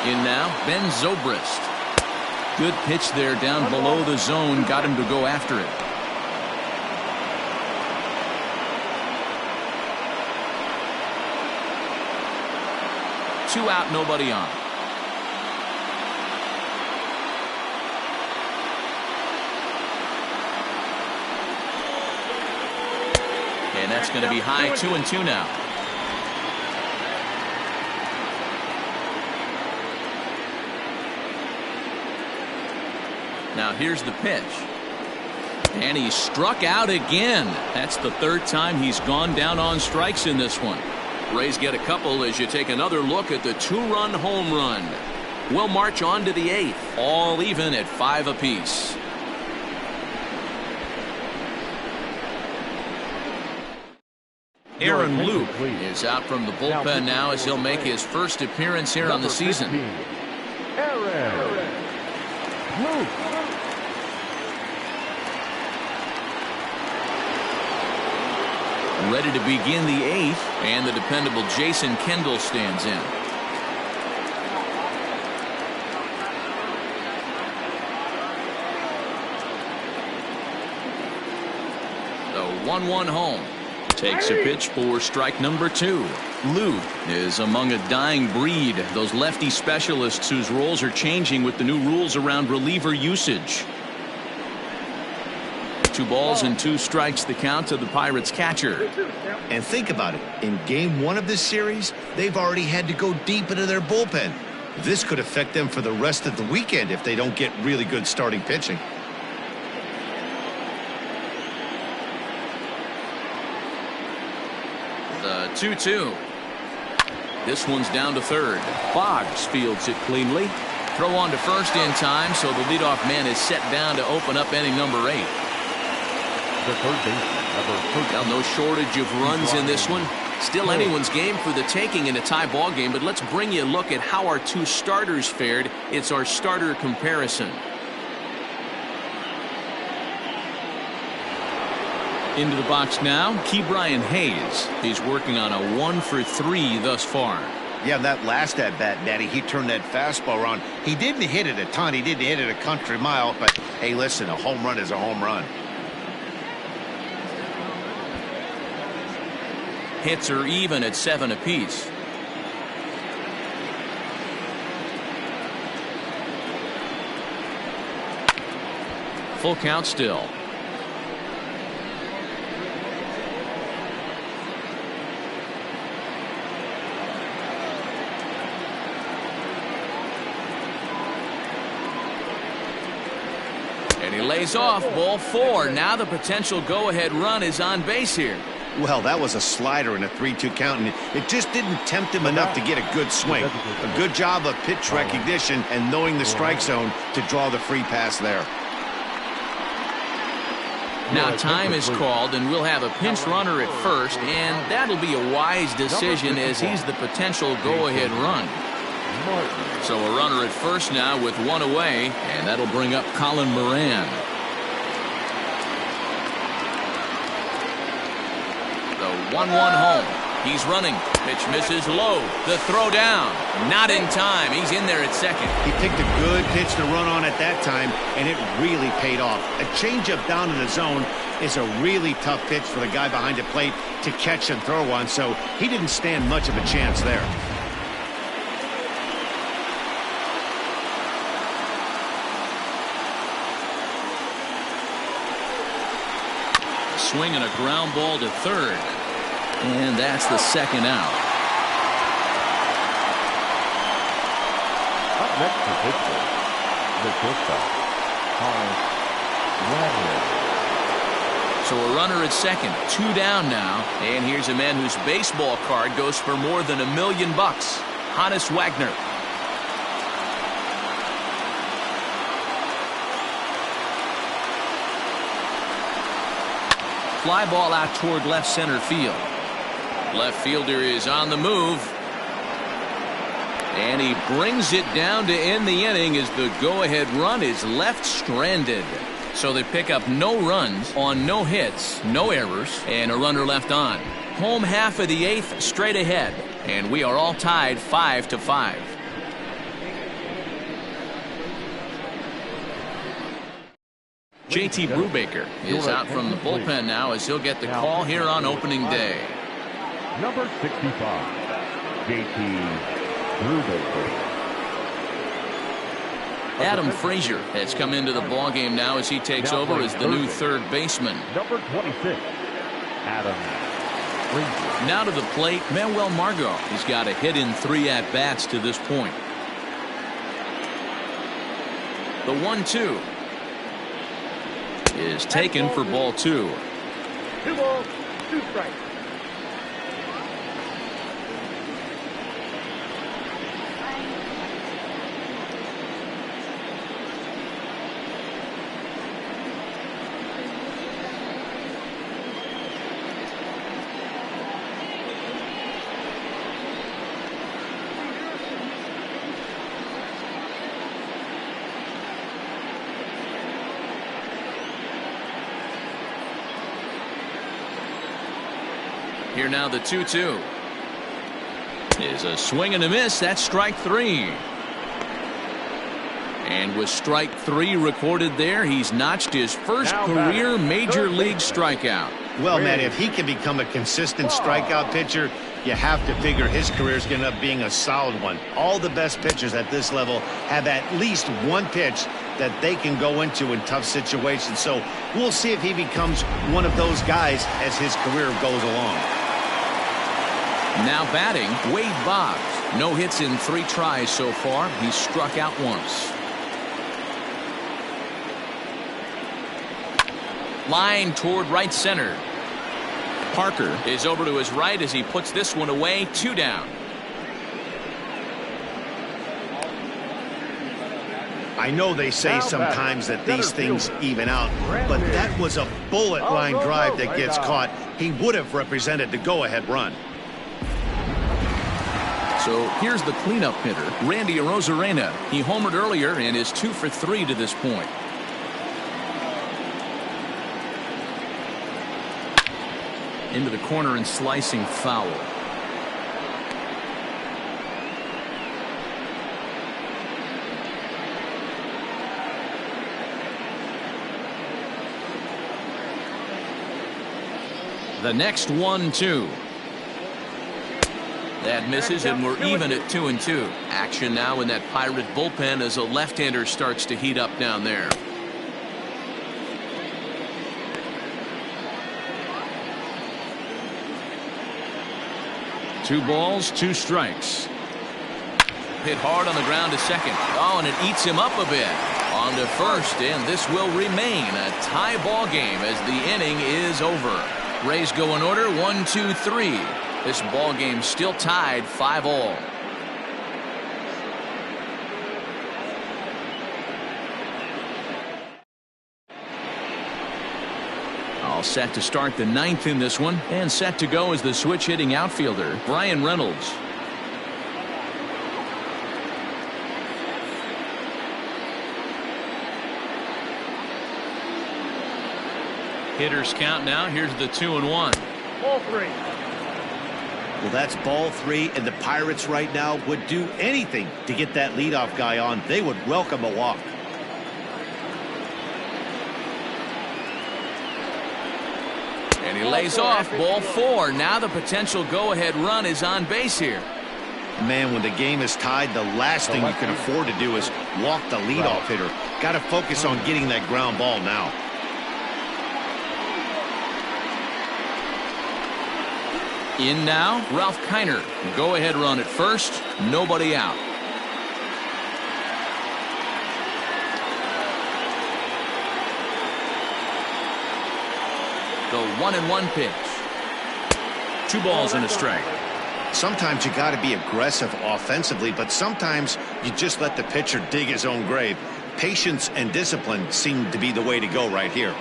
In now, Ben Zobrist. Good pitch there down below the zone. Got him to go after it. Two out, nobody on. And that's going to be high. 2-2 now. Now here's the pitch. And he struck out again. That's the third time he's gone down on strikes in this one. Rays get a couple as you take another look at the 2-run home run. We'll march on to the 8th, all even at 5 apiece. Aaron Luke is out from the bullpen now as he'll make his first appearance here on the season. Aaron Luke. Ready to begin the 8th, and the dependable Jason Kendall stands in. The 1-1 home. Takes a pitch for strike number 2. Luke is among a dying breed, those lefty specialists whose roles are changing with the new rules around reliever usage. 2 balls and 2 strikes the count to the Pirates catcher. And think about it. In game 1 of this series, they've already had to go deep into their bullpen. This could affect them for the rest of the weekend if they don't get really good starting pitching. The 2-2. This one's down to third. Boggs fields it cleanly. Throw on to first in time, so the leadoff man is set down to open up inning number 8. The third baseman, Well, no shortage of runs in this one. Still anyone's game for the taking in a tie ball game, but let's bring you a look at how our 2 starters fared. It's our starter comparison. Into the box now, Ke'Bryan Hayes. He's working on a 1 for 3 thus far. Yeah, that last at-bat, Daddy, he turned that fastball around. He didn't hit it a ton. He didn't hit it a country mile, but hey, listen, a home run is a home run. Hits are even at 7 apiece. Full count still. And he lays off. Ball 4. Now the potential go-ahead run is on base here. Well, that was a slider in a 3-2 count, and it just didn't tempt him enough to get a good swing. A good job of pitch recognition and knowing the strike zone to draw the free pass there. Now time is called, and we'll have a pinch runner at first, and that'll be a wise decision as he's the potential go-ahead run. Martin. So a runner at first now with one away, and that'll bring up Colin Moran. The 1-1 home. He's running. Pitch misses low. The throw down. Not in time. He's in there at second. He picked a good pitch to run on at that time, and it really paid off. A changeup down in the zone is a really tough pitch for the guy behind the plate to catch and throw on, so he didn't stand much of a chance there. Swing and a ground ball to third. And that's the second out. Up next to Pittsburgh, the shortstop, Wagner. So a runner at second, 2 down now. And here's a man whose baseball card goes for more than $1 million. Hannes Wagner. Fly ball out toward left center field. Left fielder is on the move. And he brings it down to end the inning as the go-ahead run is left stranded. So they pick up no runs on no hits, no errors, and a runner left on. Home half of the 8th straight ahead. And we are all tied 5-5. JT Brubaker is out from the bullpen now as he'll get the call here on opening day. Number 65, JT Brubaker. Adam Frazier has come into the ballgame now as he takes over as the new third baseman. Number 26, Adam Frazier. Now to the plate, Manuel Margot. He's got a hit in 3 at-bats to this point. The 1-2 is taken for ball 2. 2 balls, 2 strikes. Here now the 2-2 is a swing and a miss. That's strike 3. And with strike 3 recorded there, he's notched his first career major league strikeout. Well, Matt, if he can become a consistent strikeout pitcher, you have to figure his career is going to end up being a solid one. All the best pitchers at this level have at least one pitch that they can go into in tough situations. So we'll see if he becomes one of those guys as his career goes along. Now batting, Wade Boggs. No hits in 3 tries so far. He's struck out once. Line toward right center. Parker is over to his right as he puts this one away. 2 down. I know they say sometimes that these things even out, but that was a bullet line drive that gets caught. He would have represented the go-ahead run. So here's the cleanup hitter, Randy Arozarena. He homered earlier and is 2 for 3 to this point. Into the corner and slicing foul. The next 1-2. That misses, and we're even at 2-2. Action now in that Pirate bullpen as a left-hander starts to heat up down there. Two balls, 2 strikes. Hit hard on the ground to second. Oh, and it eats him up a bit. On to first, and this will remain a tie ball game as the inning is over. Rays go in order, 1, 2, 3. This ball game still tied 5-all. All set to start the 9th in this one, and set to go is the switch hitting outfielder Brian Reynolds. Hitters count now. Here's the 2-1. Ball 3. Well, that's ball 3, and the Pirates right now would do anything to get that leadoff guy on. They would welcome a walk. And he lays off. Ball 4. Now the potential go-ahead run is on base here. Man, when the game is tied, the last thing you can afford to do is walk the leadoff hitter. Got to focus on getting that ground ball now. In now, Ralph Kiner. Go-ahead run at first. Nobody out. The 1-1 pitch. 2 balls and a strike. Sometimes you got to be aggressive offensively, but sometimes you just let the pitcher dig his own grave. Patience and discipline seem to be the way to go right here.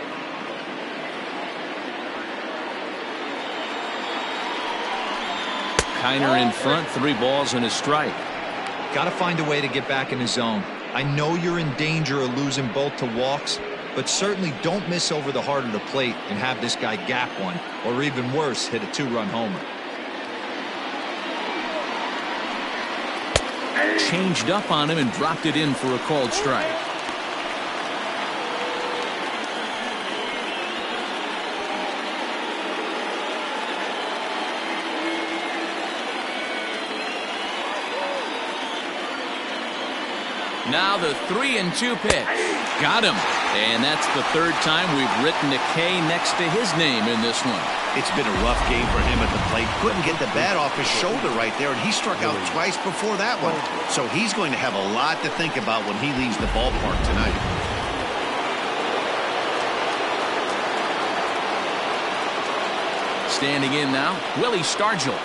Kiner in front, 3 balls and a strike. Got to find a way to get back in the zone. I know you're in danger of losing both to walks, but certainly don't miss over the heart of the plate and have this guy gap one, or even worse, hit a 2-run homer. Changed up on him and dropped it in for a called strike. Now the 3-2 pitch. Got him. And that's the 3rd time we've written a K next to his name in this one. It's been a rough game for him at the plate. Couldn't get the bat off his shoulder right there, and he struck out twice before that one. So he's going to have a lot to think about when he leaves the ballpark tonight. Standing in now, Willie Stargell.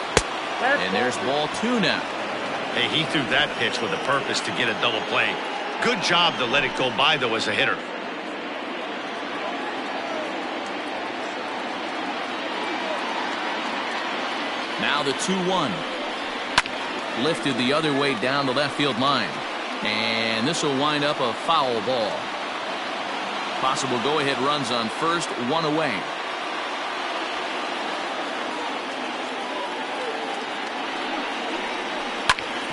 And there's ball 2 now. Hey, he threw that pitch with a purpose to get a double play. Good job to let it go by, though, as a hitter. Now the 2-1. Lifted the other way down the left field line. And this will wind up a foul ball. Possible go-ahead runs on first, 1 away.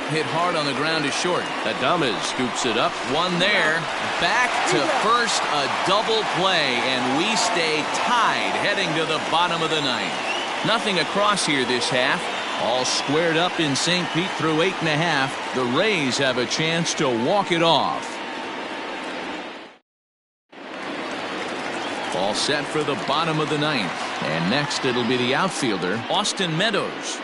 Hit hard on the ground to short. Adames scoops it up. 1 there. Back to first, a double play, and we stay tied heading to the bottom of the 9th. Nothing across here this half. All squared up in St. Pete through 8.5. The Rays have a chance to walk it off. All set for the bottom of the 9th. And next it'll be the outfielder, Austin Meadows.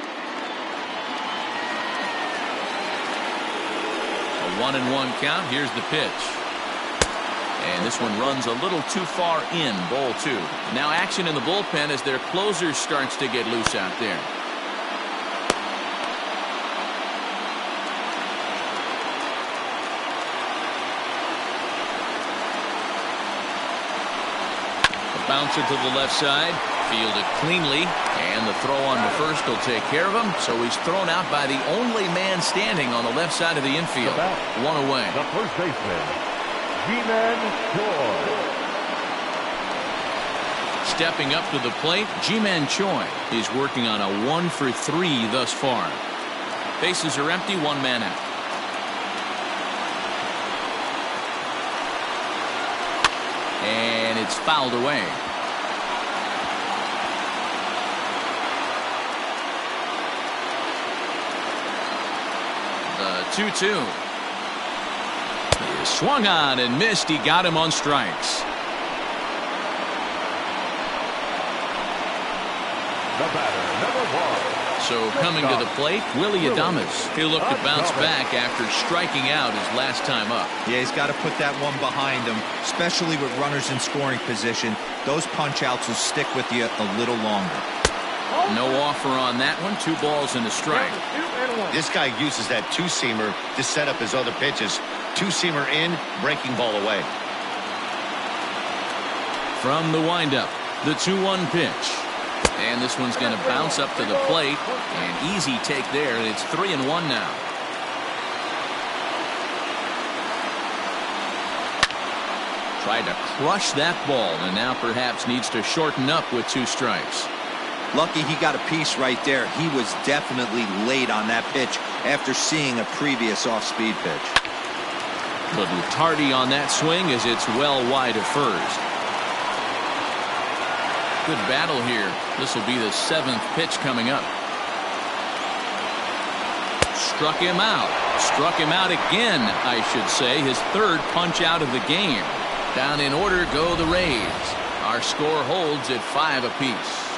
1-1 count. Here's the pitch. And this one runs a little too far in. Ball 2. Now action in the bullpen as their closer starts to get loose out there. A bouncer to the left side. Fielded cleanly. And the throw on to first will take care of him. So he's thrown out by the only man standing on the left side of the infield. 1 away. The first baseman, G-Man Choi. Stepping up to the plate, Ji-Man Choi is working on a 1 for 3 thus far. Bases are empty, 1 man out. And it's fouled away. The 2-2. He swung on and missed. He got him on strikes. The batter, number 1. So coming to the plate, Willie Adames. He'll look to bounce back after striking out his last time up. Yeah, he's got to put that one behind him, especially with runners in scoring position. Those punch-outs will stick with you a little longer. No offer on that one. 2 balls and a strike. This guy uses that 2-seamer to set up his other pitches. 2-seamer in, breaking ball away. From the windup, the 2-1 pitch. And this one's going to bounce up to the plate. An easy take there. It's 3-1 now. Tried to crush that ball, and now perhaps needs to shorten up with 2 strikes. Lucky he got a piece right there. He was definitely late on that pitch after seeing a previous off-speed pitch. Little tardy on that swing as it's well wide of first. Good battle here. This will be the 7th pitch coming up. Struck him out. Struck him out again, I should say. His 3rd punch out of the game. Down in order go the Rays. Our score holds at 5 apiece.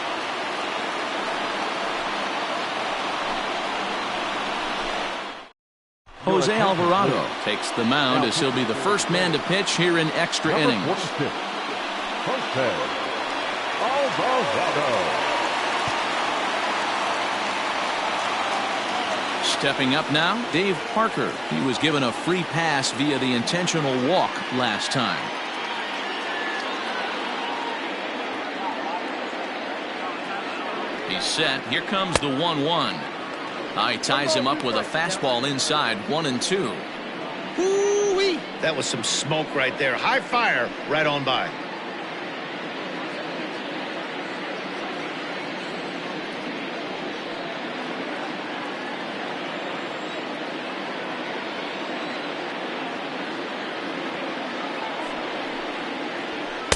Jose Alvarado takes the mound as he'll be the first man to pitch here in extra innings. Jose Alvarado. Stepping up now, Dave Parker. He was given a free pass via the intentional walk last time. He's set. Here comes the 1-1. He ties him up with a fastball inside, 1-2. Woo-wee. That was some smoke right there. High fire right on by.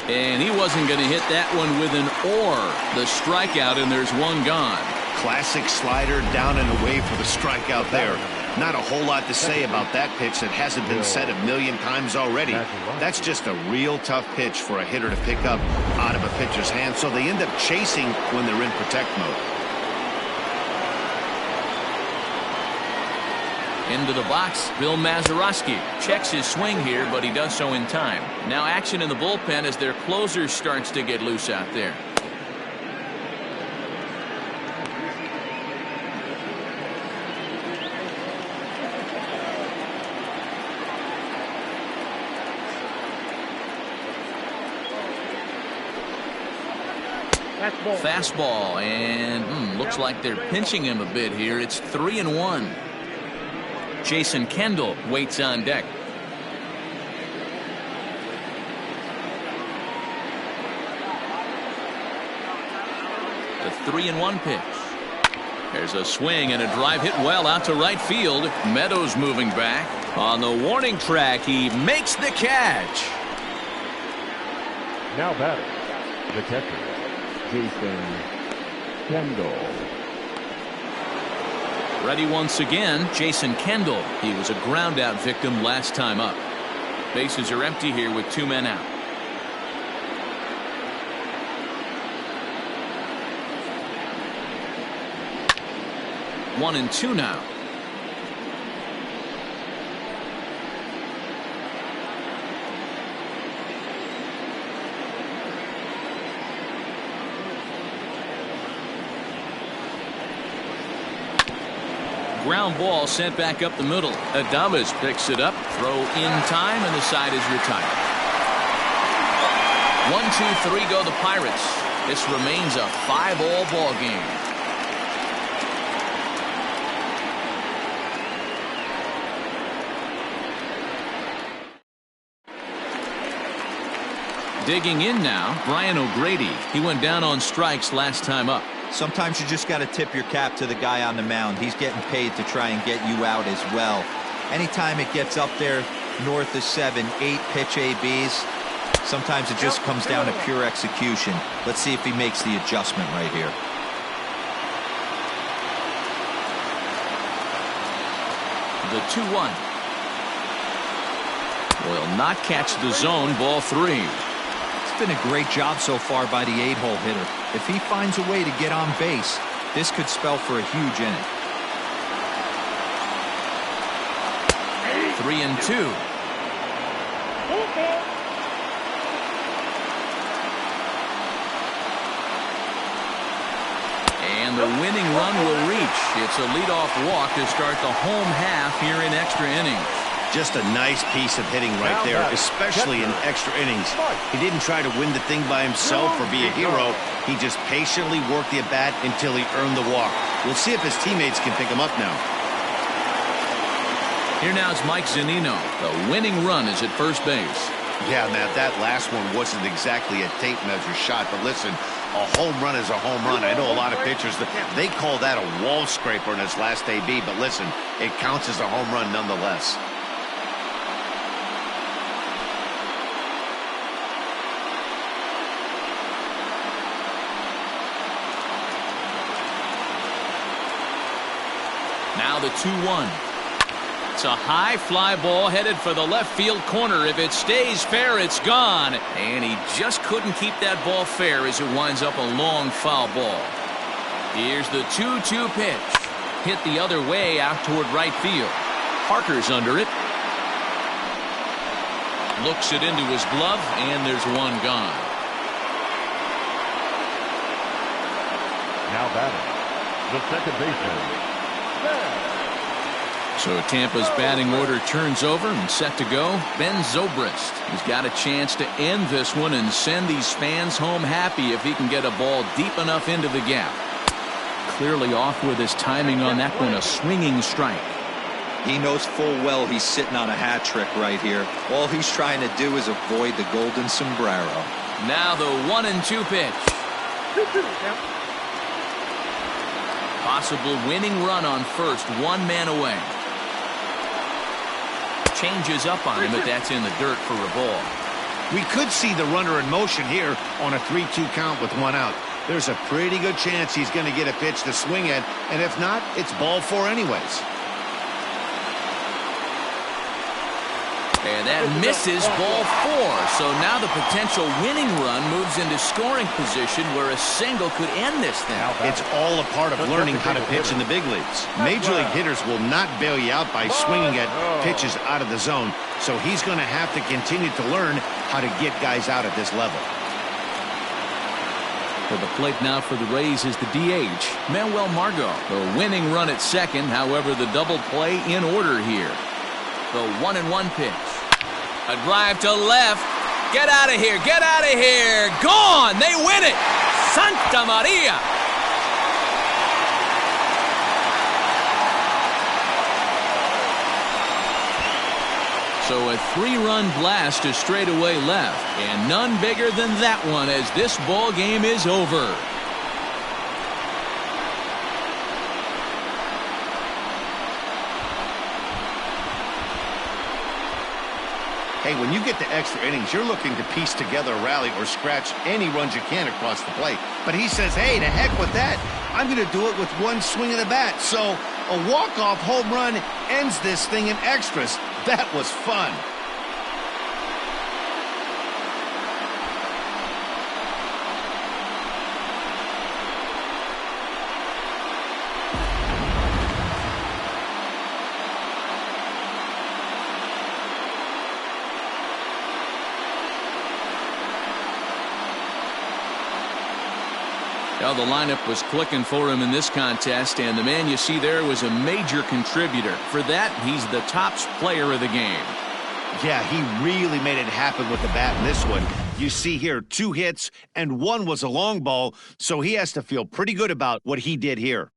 And he wasn't going to hit that one with an or. The strikeout, and there's one gone. Classic slider down and away for the strikeout there. Not a whole lot to say about that pitch that hasn't been said a million times already. That's just a real tough pitch for a hitter to pick up out of a pitcher's hand, so they end up chasing when they're in protect mode. Into the box, Bill Mazeroski checks his swing here, but he does so in time. Now action in the bullpen as their closer starts to get loose out there. Fastball, and looks like they're pinching him a bit here. It's 3-1. Jason Kendall waits on deck. The 3-1 pitch. There's a swing and a drive hit well out to right field. Meadows moving back. On the warning track, he makes the catch. Now batting, the catcher, Jason Kendall. Ready once again, Jason Kendall. He was a ground out victim last time up. Bases are empty here with 2 men out. One and 2 now. Ground ball sent back up the middle. Adames picks it up. Throw in time, and the side is retired. 1-2-3 go the Pirates. This remains a 5-all ball game. Digging in now, Brian O'Grady. He went down on strikes last time up. Sometimes you just got to tip your cap to the guy on the mound. He's getting paid to try and get you out as well. Anytime it gets up there north of 7, 8 pitch ABs, sometimes it just comes down to pure execution. Let's see if he makes the adjustment right here. The 2-1. Will not catch the zone. Ball 3. Been a great job so far by the 8-hole hitter. If he finds a way to get on base, this could spell for a huge inning. 3-2. And the winning run will reach. It's a leadoff walk to start the home half here in extra innings. Just a nice piece of hitting right there, especially in extra innings. He didn't try to win the thing by himself or be a hero. He just patiently worked the at-bat until he earned the walk. We'll see if his teammates can pick him up now. Here now is Mike Zunino. The winning run is at first base. Yeah, Matt, that last one wasn't exactly a tape measure shot, but listen, a home run is a home run. I know a lot of pitchers, they call that a wall scraper in his last AB, but listen, it counts as a home run nonetheless. Now the 2-1. It's a high fly ball headed for the left field corner. If it stays fair, it's gone. And he just couldn't keep that ball fair as it winds up a long foul ball. Here's the 2-2 pitch. Hit the other way out toward right field. Parker's under it. Looks it into his glove, and there's one gone. Now batting, the second baseman. So Tampa's batting order turns over and set to go. Ben Zobrist has got a chance to end this one and send these fans home happy if he can get a ball deep enough into the gap. Clearly off with his timing on that one, a swinging strike. He knows full well he's sitting on a hat trick right here. All he's trying to do is avoid the golden sombrero. Now the 1-2 pitch. Possible winning run on first, one man away. Changes up on him, but that's in the dirt for a ball. We could see the runner in motion here on a 3-2 count with one out. There's a pretty good chance he's going to get a pitch to swing at, and if not, it's ball four anyways. And that misses ball four. So now the potential winning run moves into scoring position where a single could end this thing. It's all a part of learning how to pitch in the big leagues. Major league hitters will not bail you out by swinging at pitches out of the zone. So he's going to have to continue to learn how to get guys out at this level. For the plate now for the Rays is the DH, Manuel Margot. The winning run at second, however, the double play in order here. The 1-1 pitch. A drive to left. Get out of here. Get out of here. Gone. They win it. Santa Maria. So a 3-run blast to straightaway left. And none bigger than that one as this ball game is over. Hey, when you get to extra innings, you're looking to piece together a rally or scratch any runs you can across the plate. But he says, hey, to heck with that. I'm going to do it with one swing of the bat. So a walk-off home run ends this thing in extras. That was fun. Well, the lineup was clicking for him in this contest, and the man you see there was a major contributor. For that, he's the tops player of the game. Yeah, he really made it happen with the bat in this one. You see here 2 hits, and 1 was a long ball, so he has to feel pretty good about what he did here.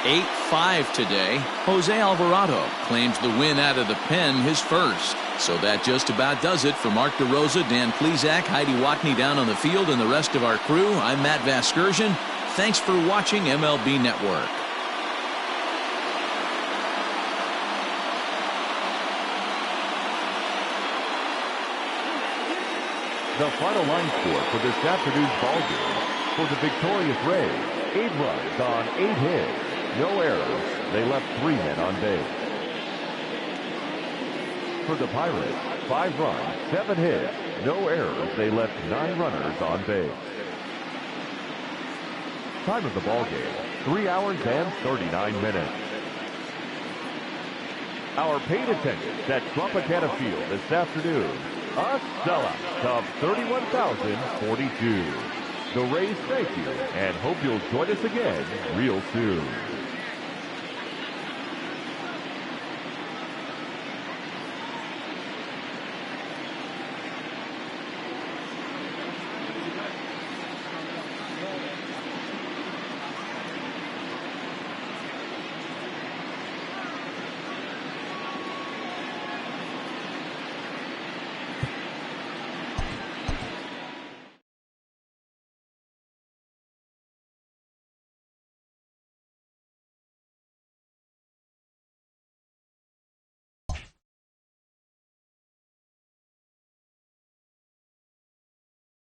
.85 today. Jose Alvarado claims the win out of the pen, his first. So that just about does it for Mark DeRosa, Dan Plesac, Heidi Watney down on the field, and the rest of our crew. I'm Matt Vasgersian. Thanks for watching MLB Network. The final line score for this afternoon's ball game. For the victorious Rays, 8 runs on 8 hits. No errors. They left 3 men on base. For the Pirates, 5 runs, 7 hits. No errors. They left 9 runners on base. Time of the ball game, 3 hours and 39 minutes. Our paid attendance at Tropicana Field this afternoon, a sellout of 31,042. The Rays thank you and hope you'll join us again real soon.